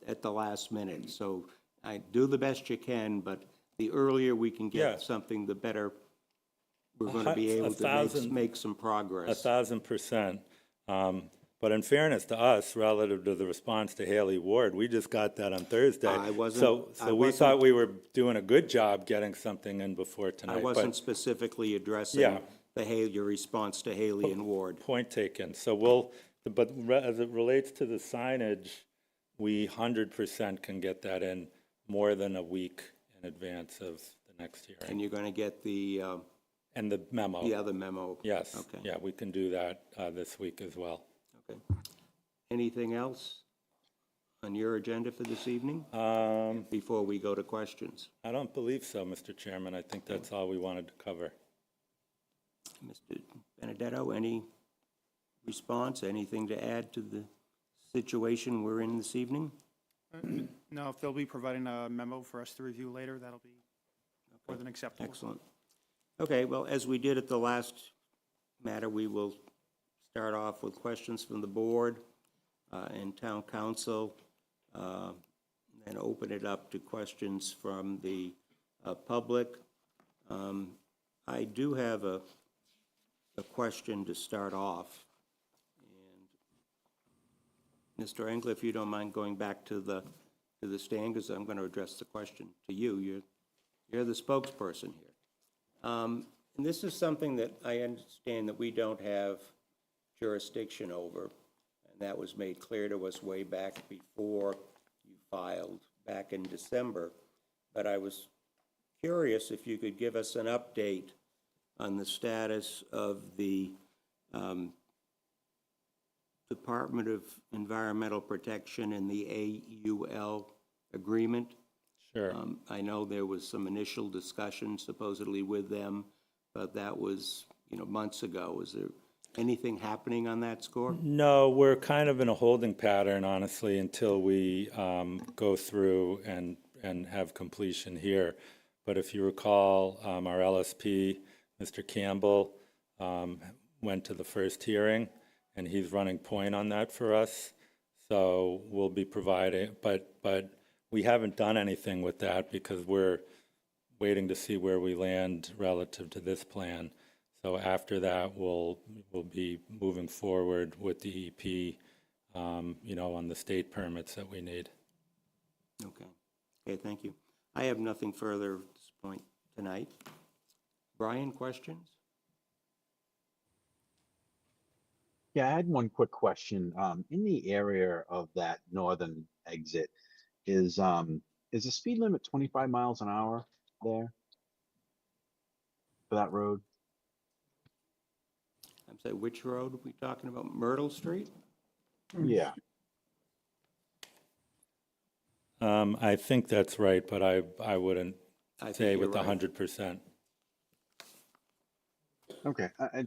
at the last minute. So I do the best you can, but the earlier we can get something, the better we're going to be able to make some progress. 1,000%. But in fairness to us, relative to the response to Haley Ward, we just got that on Thursday. So we thought we were doing a good job getting something in before tonight. I wasn't specifically addressing your response to Haley and Ward. Point taken. So as it relates to the signage, we 100% can get that in more than a week in advance of the next hearing. And you're going to get the and the memo. The other memo. Yes. Okay. Yeah, we can do that this week as well. Okay. Anything else on your agenda for this evening before we go to questions? I don't believe so, Mr. Chairman. I think that's all we wanted to cover. Mr. Benedetto, any response, anything to add to the situation we're in this evening? No, if they'll be providing a memo for us to review later, that'll be more than acceptable. Excellent. Okay, well, as we did at the last matter, we will start off with questions from the board and town council, and open it up to questions from the public. I do have a question to start off. And Mr. Engler, if you don't mind going back to the stand, because I'm going to address the question to you. You're the spokesperson here. And this is something that I understand that we don't have jurisdiction over, and that was made clear to us way back before you filed, back in December. But I was curious if you could give us an update on the status of the Department of Environmental Protection and the AUL agreement. Sure. I know there was some initial discussion supposedly with them, but that was, months ago. Is there anything happening on that score? No, we're kind of in a holding pattern, honestly, until we go through and have completion here. But if you recall, our LSP, Mr. Campbell, went to the first hearing, and he's running point on that for us. So we'll be providing, but we haven't done anything with that because we're waiting to see where we land relative to this plan. So after that, we'll be moving forward with the EP, on the state permits that we need. Okay, thank you. I have nothing further at this point tonight. Brian, questions? Yeah, I had one quick question. In the area of that northern exit, is the speed limit 25 miles an hour there for that road? I'm sorry, which road are we talking about? Myrtle Street? Yeah. I think that's right, but I wouldn't say with you're right. 100%. Okay. I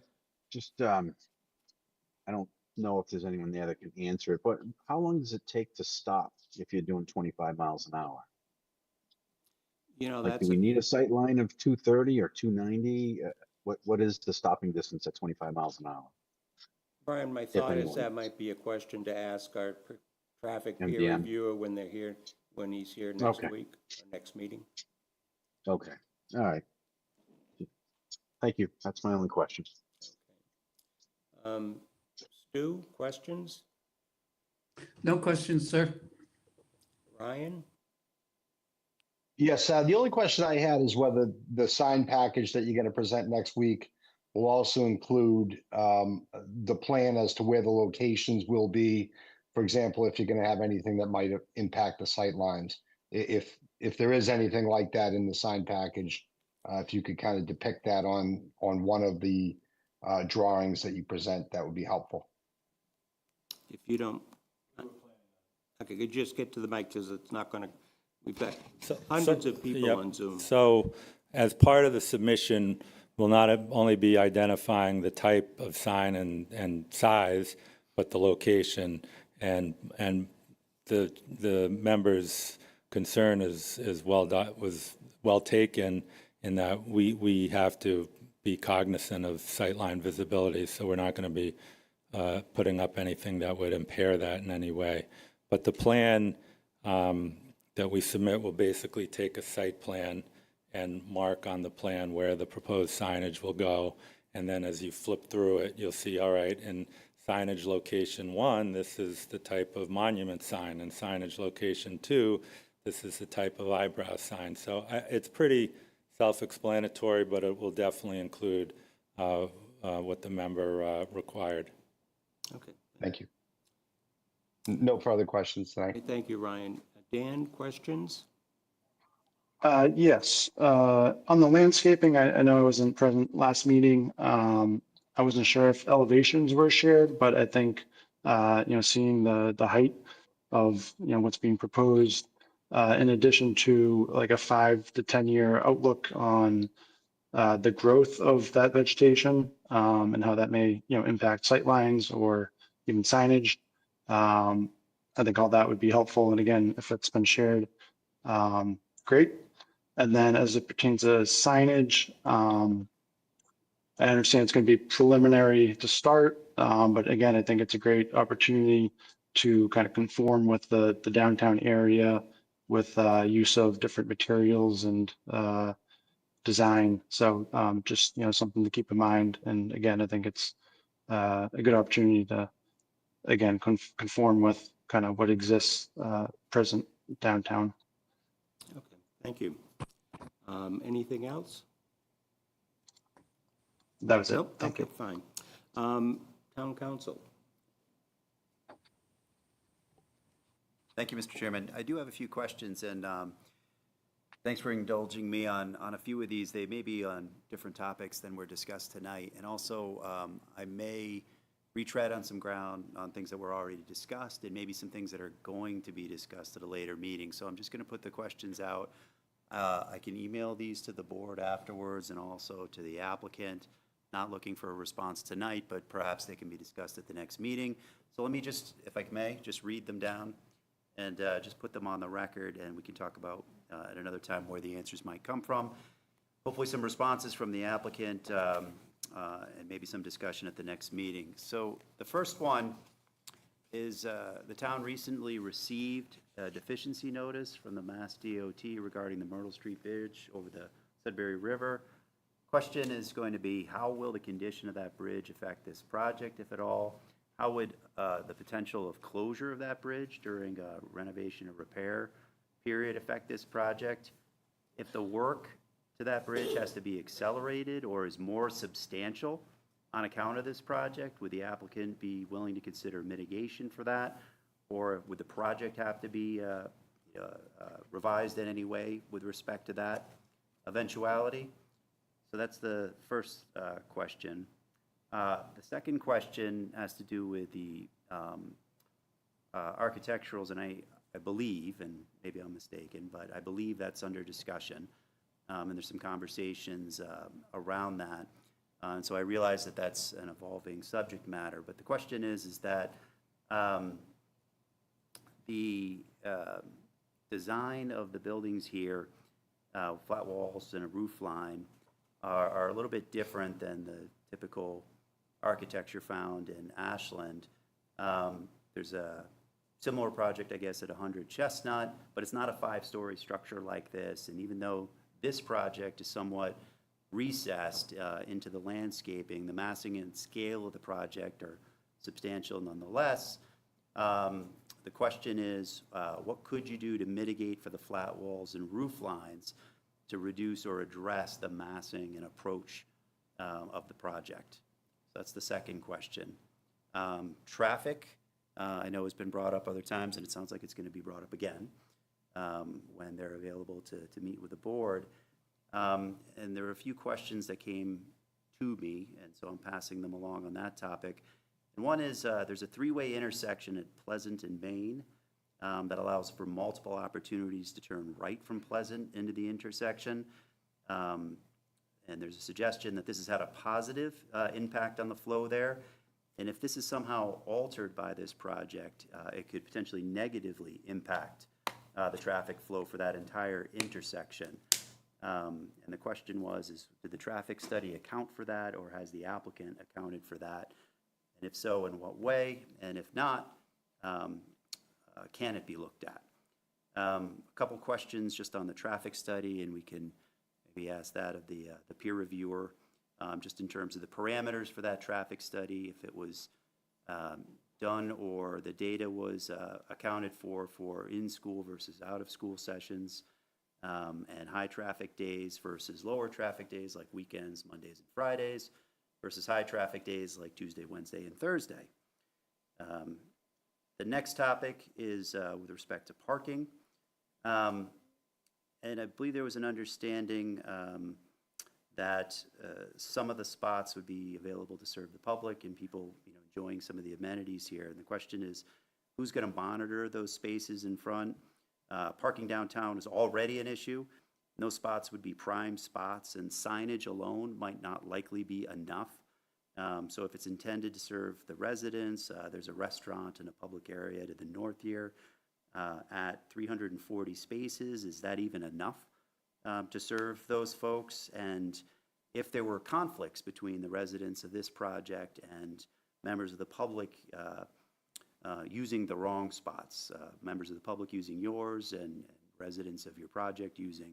just I don't know if there's anyone there that can answer it, but how long does it take to stop if you're doing 25 miles an hour? You know, Like, do that's we a, need a sight line of 230 or 290? What is the stopping distance at 25 miles an hour? Brian, my If thought is anyone that knows. might be a question to ask our traffic peer MDM. reviewer when they're here, when he's here next Okay. week, or next meeting. Okay, all right. Thank you. That's my only question. Stu, questions? No questions, sir. Ryan? Yes, the only question I had is whether the sign package that you're going to present next week will also include the plan as to where the locations will be. For example, if you're going to have anything that might impact the sight lines. If there is anything like that in the sign package, if you could kind of depict that on one of the drawings that you present, that would be helpful. If you don't, okay, could you just get to the mic, because it's not gonna, we've got hundreds of people Yep. on Zoom. So as part of the submission, we'll not only be identifying the type of sign and size, but the location. And the member's concern was well taken, in that we have to be cognizant of sightline visibility, so we're not going to be putting up anything that would impair that in any way. But the plan that we submit will basically take a site plan and mark on the plan where the proposed signage will go. And then as you flip through it, you'll see, all right, in signage location 1, this is the type of monument sign, and signage location 2, this is the type of eyebrow sign. So it's pretty self-explanatory, but it will definitely include what the member required. Okay. Thank you. No further questions tonight. Okay, thank you, Ryan. Dan, questions? Yes, on the landscaping, I know I wasn't present last meeting. I wasn't sure if elevations were shared, but I think, seeing the height of, what's being proposed, in addition to like a 5 to 10 year outlook on the growth of that vegetation, and how that may, impact sightlines or even signage. I think all that would be helpful. And again, if it's been shared, great. And then as it pertains to signage, I understand it's going to be preliminary to start, but again, I think it's a great opportunity to kind of conform with the downtown area with use of different materials and design. So just, something to keep in mind. And again, I think it's a good opportunity to, again, conform with kind of what exists present downtown. Okay, thank you. Anything else? That was it. Nope, Thank okay, you. fine. Town council. Thank you, Mr. Chairman. I do have a few questions, and thanks for indulging me on a few of these. They may be on different topics than were discussed tonight. And also, I may retread on some ground on things that were already discussed, and maybe some things that are going to be discussed at a later meeting. So I'm just going to put the questions out. I can email these to the board afterwards and also to the applicant. Not looking for a response tonight, but perhaps they can be discussed at the next meeting. So let me just, if I may, just read them down and just put them on the record, and we can talk about at another time where the answers might come from. Hopefully some responses from the applicant and maybe some discussion at the next meeting. So the first one is the town recently received a deficiency notice from the Mass DOT regarding the Myrtle Street Bridge over the Sudbury River. Question is going to be, how will the condition of that bridge affect this project, if at all? How would the potential of closure of that bridge during a renovation or repair period affect this project? If the work to that bridge has to be accelerated or is more substantial on account of this project, would the applicant be willing to consider mitigation for that? Or would the project have to be revised in any way with respect to that eventuality? So that's the first question. The second question has to do with the architecturals, and I believe, and maybe I'm mistaken, but I believe that's under discussion, and there's some conversations around that. And so I realize that that's an evolving subject matter, but the question is that the design of the buildings here, flat walls and a roof line, are a little bit different than the typical architecture found in Ashland. There's a similar project, I guess, at 100 Chestnut, but it's not a 5-story structure like this. And even though this project is somewhat recessed into the landscaping, the massing and scale of the project are substantial nonetheless. The question is, what could you do to mitigate for the flat walls and roof lines to reduce or address the massing and approach of the project? So that's the second question. Traffic, I know has been brought up other times, and it sounds like it's going to be brought up again when they're available to meet with the board. And there are a few questions that came to me, and so I'm passing them along on that topic. And one is, there's a 3-way intersection at Pleasant and Main that allows for multiple opportunities to turn right from Pleasant into the intersection. And there's a suggestion that this has had a positive impact on the flow there. And if this is somehow altered by this project, it could potentially negatively impact the traffic flow for that entire intersection. And the question was, did the traffic study account for that, or has the applicant accounted for that? And if so, in what way? And if not, can it be looked at? A couple questions just on the traffic study, and we can maybe ask that of the peer reviewer, just in terms of the parameters for that traffic study, if it was done or the data was accounted for in-school versus out-of-school sessions, and high traffic days versus lower traffic days like weekends, Mondays and Fridays, versus high traffic days like Tuesday, Wednesday, and Thursday. The next topic is with respect to parking. And I believe there was an understanding that some of the spots would be available to serve the public and people, enjoying some of the amenities here. And the question is, who's going to monitor those spaces in front? Parking downtown is already an issue. No spots would be prime spots, and signage alone might not likely be enough. So if it's intended to serve the residents, there's a restaurant in a public area to the north here at 340 spaces. Is that even enough to serve those folks? And if there were conflicts between the residents of this project and members of the public using the wrong spots, members of the public using yours and residents of your project using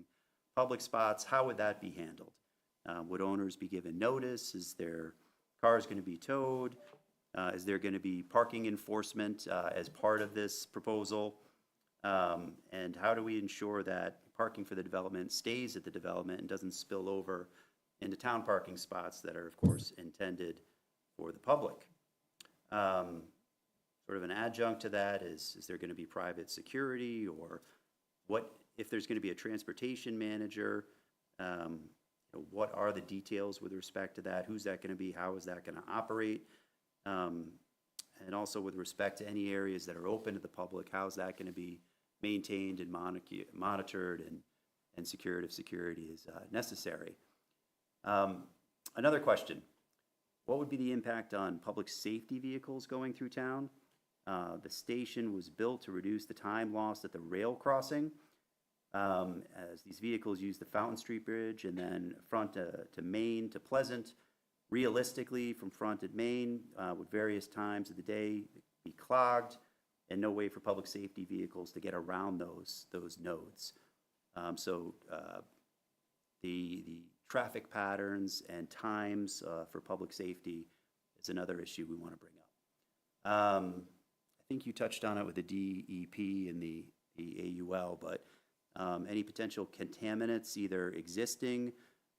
public spots, how would that be handled? Would owners be given notice? Is their cars going to be towed? Is there going to be parking enforcement as part of this proposal? And how do we ensure that parking for the development stays at the development and doesn't spill over into town parking spots that are, of course, intended for the public? Sort of an adjunct to that is there going to be private security, or what if there's going to be a transportation manager? What are the details with respect to that? Who's that going to be? How is that going to operate? And also with respect to any areas that are open to the public, how's that going to be maintained and monitored and secured if security is necessary? Another question, what would be the impact on public safety vehicles going through town? The station was built to reduce the time lost at the rail crossing, as these vehicles use the Fountain Street Bridge and then front to Main to Pleasant. Realistically, from front at Main, with various times of the day, be clogged, and no way for public safety vehicles to get around those nodes. So the traffic patterns and times for public safety is another issue we want to bring up. I think you touched on it with the DEP and the AUL, but any potential contaminants, either existing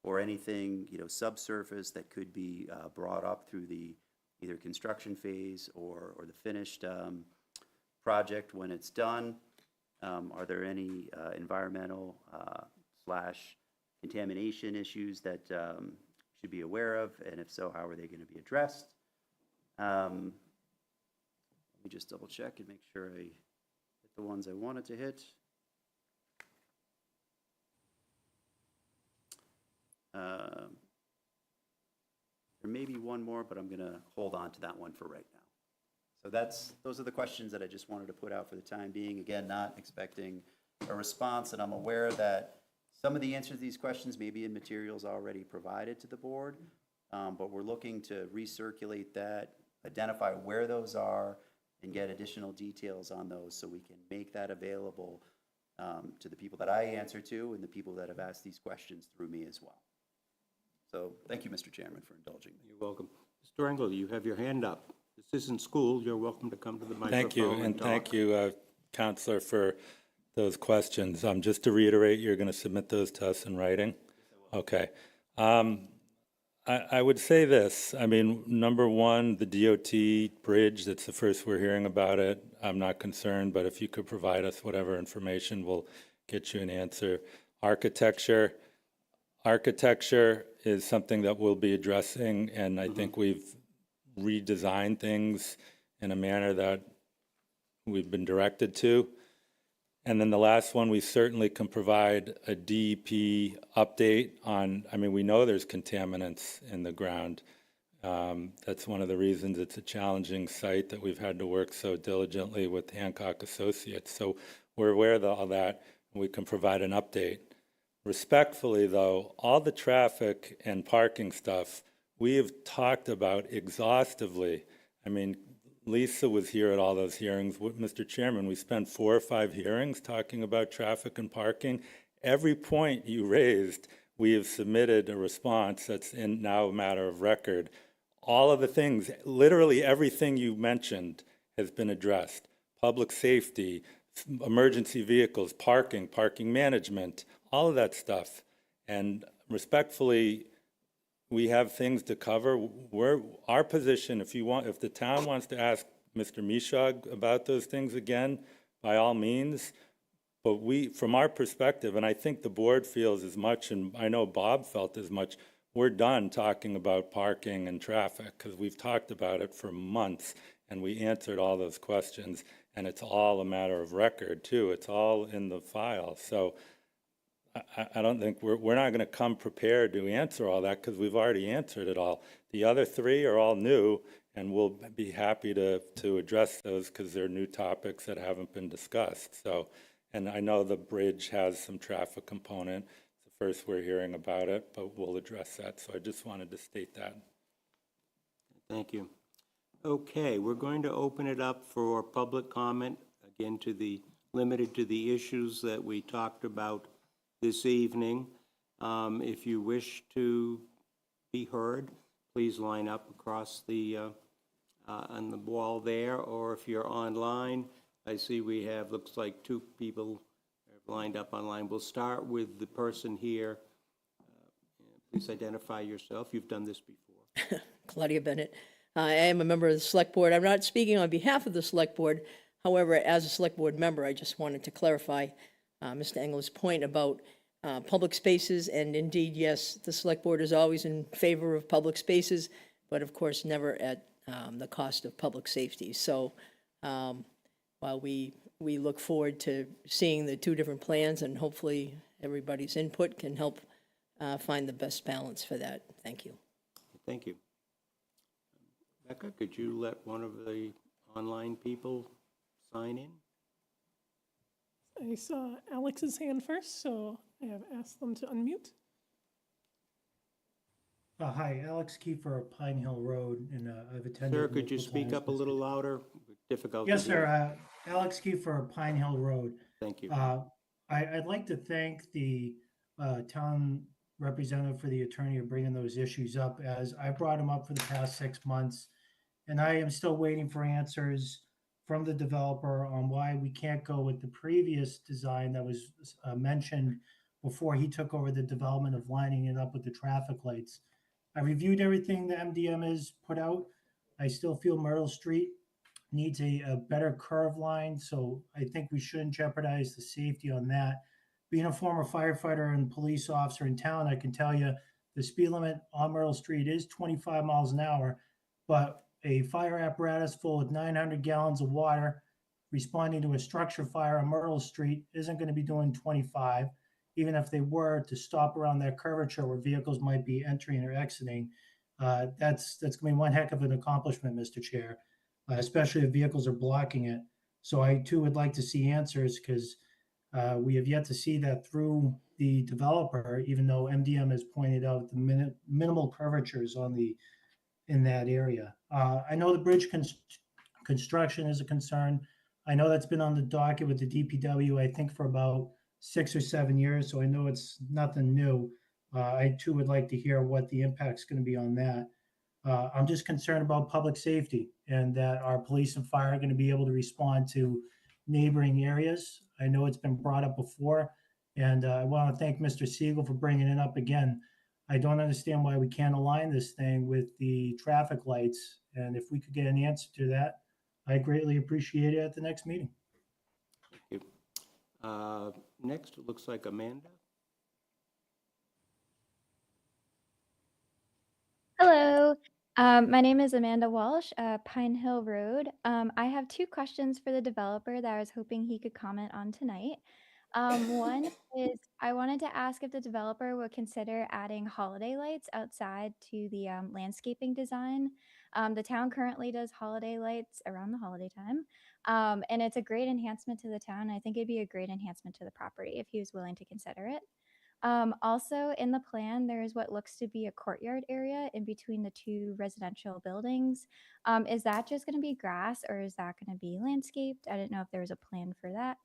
or anything, subsurface that could be brought up through the either construction phase or the finished project when it's done? Are there any environmental / contamination issues that should be aware of? And if so, how are they going to be addressed? Let me just double check and make sure I hit the ones I wanted to hit. There may be one more, but I'm going to hold on to that one for right now. So those are the questions that I just wanted to put out for the time being. Again, not expecting a response, and I'm aware that some of the answers to these questions may be in materials already provided to the board, but we're looking to recirculate that, identify where those are, and get additional details on those so we can make that available to the people that I answer to and the people that have asked these questions through me as well. So thank you, Mr. Chairman, for indulging me. You're welcome. Mr. Engel, you have your hand up. This isn't school. You're welcome to come to the microphone. Thank you, and talk. thank you, Counselor, for those questions. Just to reiterate, you're going to submit those to us in writing? Okay. I would say this. I mean, number one, the DOT bridge, that's the first we're hearing about it. I'm not concerned, but if you could provide us whatever information, we'll get you an answer. Architecture is something that we'll be addressing, and I think we've redesigned things in a manner that we've been directed to. And then the last one, we certainly can provide a DEP update on, I mean, we know there's contaminants in the ground. That's one of the reasons it's a challenging site that we've had to work so diligently with Hancock Associates. So we're aware of all that, and we can provide an update. Respectfully, though, all the traffic and parking stuff we have talked about exhaustively. I mean, Lisa was here at all those hearings. Mr. Chairman, we spent 4 or 5 hearings talking about traffic and parking. Every point you raised, we have submitted a response that's now a matter of record. All of the things, literally everything you mentioned has been addressed. Public safety, emergency vehicles, parking management, all of that stuff. And respectfully, we have things to cover. Our position, if the town wants to ask Mr. Mishag about those things again, by all means. But from our perspective, and I think the board feels as much, and I know Bob felt as much, we're done talking about parking and traffic because we've talked about it for months and we answered all those questions, and it's all a matter of record too. It's all in the file. So I don't think we're not going to come prepared to answer all that because we've already answered it all. The other 3 are all new, and we'll be happy to address those because they're new topics that haven't been discussed. So, and I know the bridge has some traffic component. It's the first we're hearing about it, but we'll address that. So I just wanted to state that. Thank you. Okay, we're going to open it up for public comment, again, limited to the issues that we talked about this evening. If you wish to be heard, please line up across on the wall there, or if you're online, I see we have, looks like 2 people lined up online. We'll start with the person here. Please identify yourself. You've done this before. Claudia Bennett. I am a member of the Select Board. I'm not speaking on behalf of the Select Board. However, as a Select Board member, I just wanted to clarify Mr. Engel's point about public spaces. And indeed, yes, the Select Board is always in favor of public spaces, but of course, never at the cost of public safety. So while we look forward to seeing the 2 different plans, and hopefully everybody's input can help find the best balance for that. Thank you. Thank you. Becca, could you let one of the online people sign in? I saw Alex's hand first, so I have asked them to unmute. Hi, Alex Kiefer of Pine Hill Road, and I've attended. Sir, could you multiple speak times up a little louder? Difficult. Yes, to hear. sir. Alex Kiefer of Pine Hill Road. Thank you. I'd like to thank the town representative for the attorney of bringing those issues up, as I brought them up for the past 6 months, and I am still waiting for answers from the developer on why we can't go with the previous design that was mentioned before he took over the development of lining it up with the traffic lights. I reviewed everything the MDM has put out. I still feel Myrtle Street needs a better curve line, so I think we shouldn't jeopardize the safety on that. Being a former firefighter and police officer in town, I can tell you the speed limit on Myrtle Street is 25 miles an hour, but a fire apparatus full of 900 gallons of water responding to a structure fire on Myrtle Street isn't going to be doing 25, even if they were to stop around that curvature where vehicles might be entering or exiting. That's going to be one heck of an accomplishment, Mr. Chair, especially if vehicles are blocking it. So I too would like to see answers because we have yet to see that through the developer, even though MDM has pointed out the minimal curvatures in that area. I know the bridge construction is a concern. I know that's been on the docket with the DPW, I think for about 6 or 7 years, so I know it's nothing new. I too would like to hear what the impact's going to be on that. I'm just concerned about public safety and that our police and fire are going to be able to respond to neighboring areas. I know it's been brought up before, and I want to thank Mr. Siegel for bringing it up again. I don't understand why we can't align this thing with the traffic lights, and if we could get an answer to that, I greatly appreciate it at the next meeting. Thank you. Next, it looks like Amanda. Hello, my name is Amanda Walsh, Pine Hill Road. I have two questions for the developer that I was hoping he could comment on tonight. One is I wanted to ask if the developer would consider adding holiday lights outside to the landscaping design. The town currently does holiday lights around the holiday time, and it's a great enhancement to the town. I think it'd be a great enhancement to the property if he was willing to consider it. Also, in the plan, there is what looks to be a courtyard area in between the two residential buildings. Is that just going to be grass or is that going to be landscaped? I didn't know if there was a plan for that.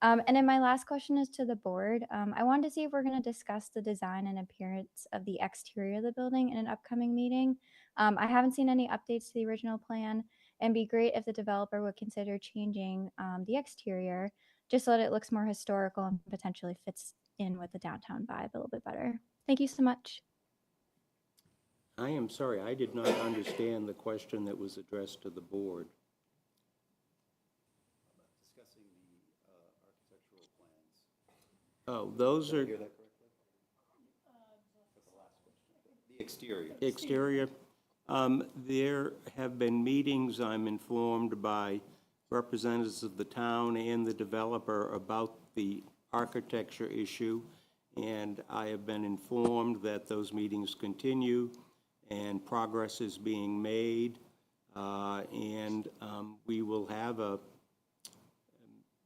And then my last question is to the board. I wanted to see if we're going to discuss the design and appearance of the exterior of the building in an upcoming meeting. I haven't seen any updates to the original plan, and be great if the developer would consider changing the exterior just so that it looks more historical and potentially fits in with the downtown vibe a little bit better. Thank you so much. I am sorry, I did not understand the question that was addressed to the board. Discussing the architectural plans. Oh, those are Did I hear that correctly? For the last question. The exterior. exterior. There have been meetings, I'm informed, by representatives of the town and the developer about the architecture issue, and I have been informed that those meetings continue and progress is being made, and we will have a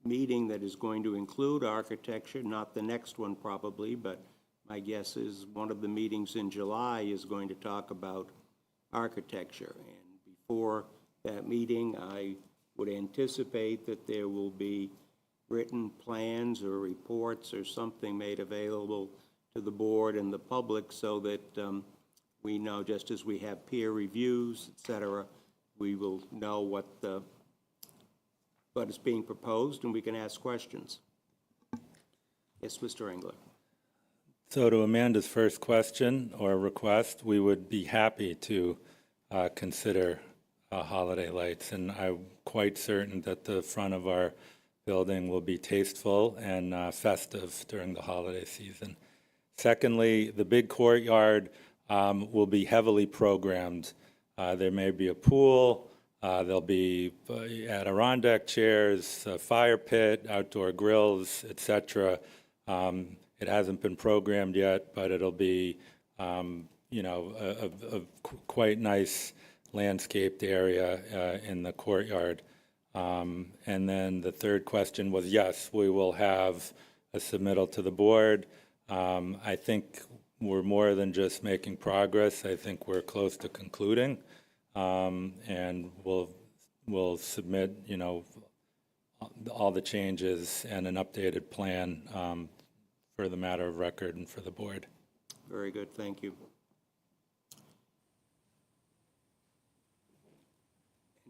meeting that is going to include architecture, not the next one probably, but my guess is one of the meetings in July is going to talk about architecture. And before that meeting, I would anticipate that there will be written plans or reports or something made available to the board and the public so that we know, just as we have peer reviews, et cetera, we will know what is being proposed and we can ask questions. Yes, Mr. Engler. So to Amanda's first question or request, we would be happy to consider holiday lights, and I'm quite certain that the front of our building will be tasteful and festive during the holiday season. Secondly, the big courtyard will be heavily programmed. There may be a pool, there'll be Adirondack chairs, a fire pit, outdoor grills, etc. It hasn't been programmed yet, but it'll be, a quite nice landscaped area in the courtyard. And then the third question was, yes, we will have a submittal to the board. I think we're more than just making progress. I think we're close to concluding. And we'll submit, all the changes and an updated plan for the matter of record and for the board. Very good, thank you.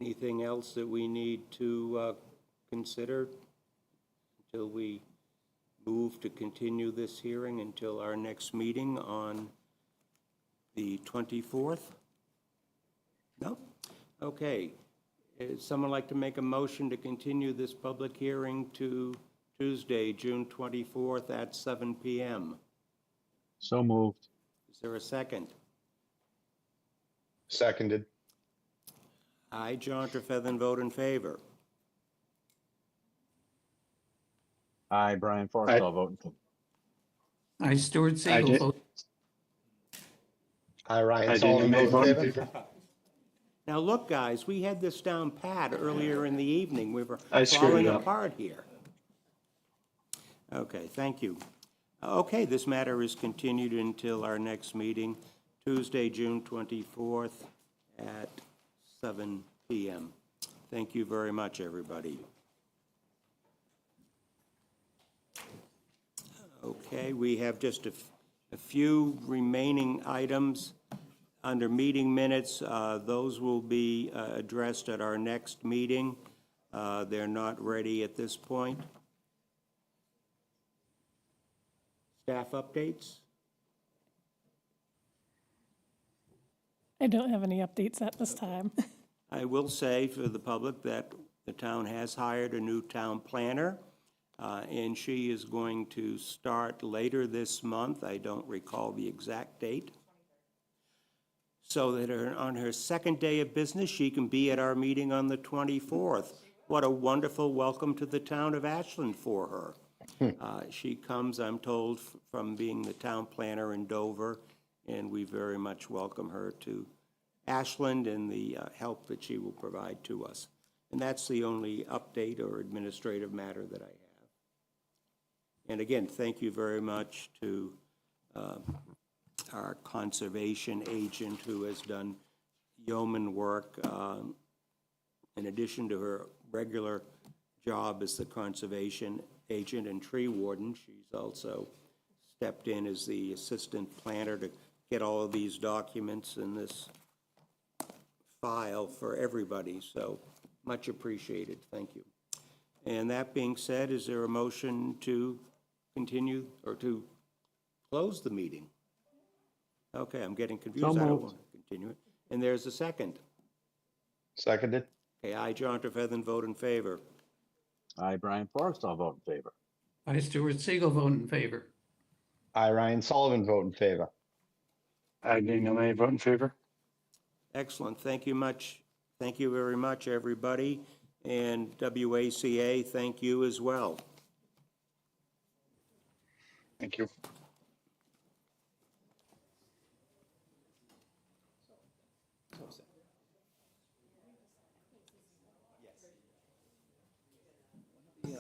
Anything else that we need to consider until we move to continue this hearing until our next meeting on the 24th? No? Okay. Would someone like to make a motion to continue this public hearing to Tuesday, June 24th at 7 p.m.? So moved. Is there a second? Seconded. I, John Trefethen, vote in favor. Aye, Brian Forrestall, vote in favor. I, Stuart Siegel, vote. Aye, Ryan Hi, Daniel Sullivan, May, vote in vote in favor. favor. Now, look, guys, we had this down pat earlier in the evening. We were I screwed falling it up. apart here. Okay, thank you. Okay, this matter is continued until our next meeting, Tuesday, June 24th at 7 PM. Thank you very much, everybody. Okay, we have just a few remaining items under meeting minutes. Those will be addressed at our next meeting. They're not ready at this point. Staff updates? I don't have any updates at this time. I will say for the public that the town has hired a new town planner, and she is going to start later this month. I don't recall the exact date. So that on her second day of business, she can be at our meeting on the 24th. What a wonderful welcome to the town of Ashland for her. She comes, I'm told, from being the town planner in Dover, and we very much welcome her to Ashland and the help that she will provide to us. And that's the only update or administrative matter that I have. And again, thank you very much to our conservation agent who has done yeoman work. In addition to her regular job as the conservation agent and tree warden, she's also stepped in as the assistant planner to get all of these documents in this file for everybody, so much appreciated. Thank you. And that being said, is there a motion to continue or to close the meeting? Okay, I'm getting confused. I don't moved. want to continue it. And there's a second. Seconded. Okay, I, John Trefethan, vote in favor. I, Brian Forrest, I'll vote in favor. I, Stuart Siegel, vote in favor. Aye, Ryan Sullivan, vote in favor. Hi, Daniel May, vote in favor. Excellent. Thank you much. Thank you very much, everybody. And WACA, thank you as well. Thank you. Yeah.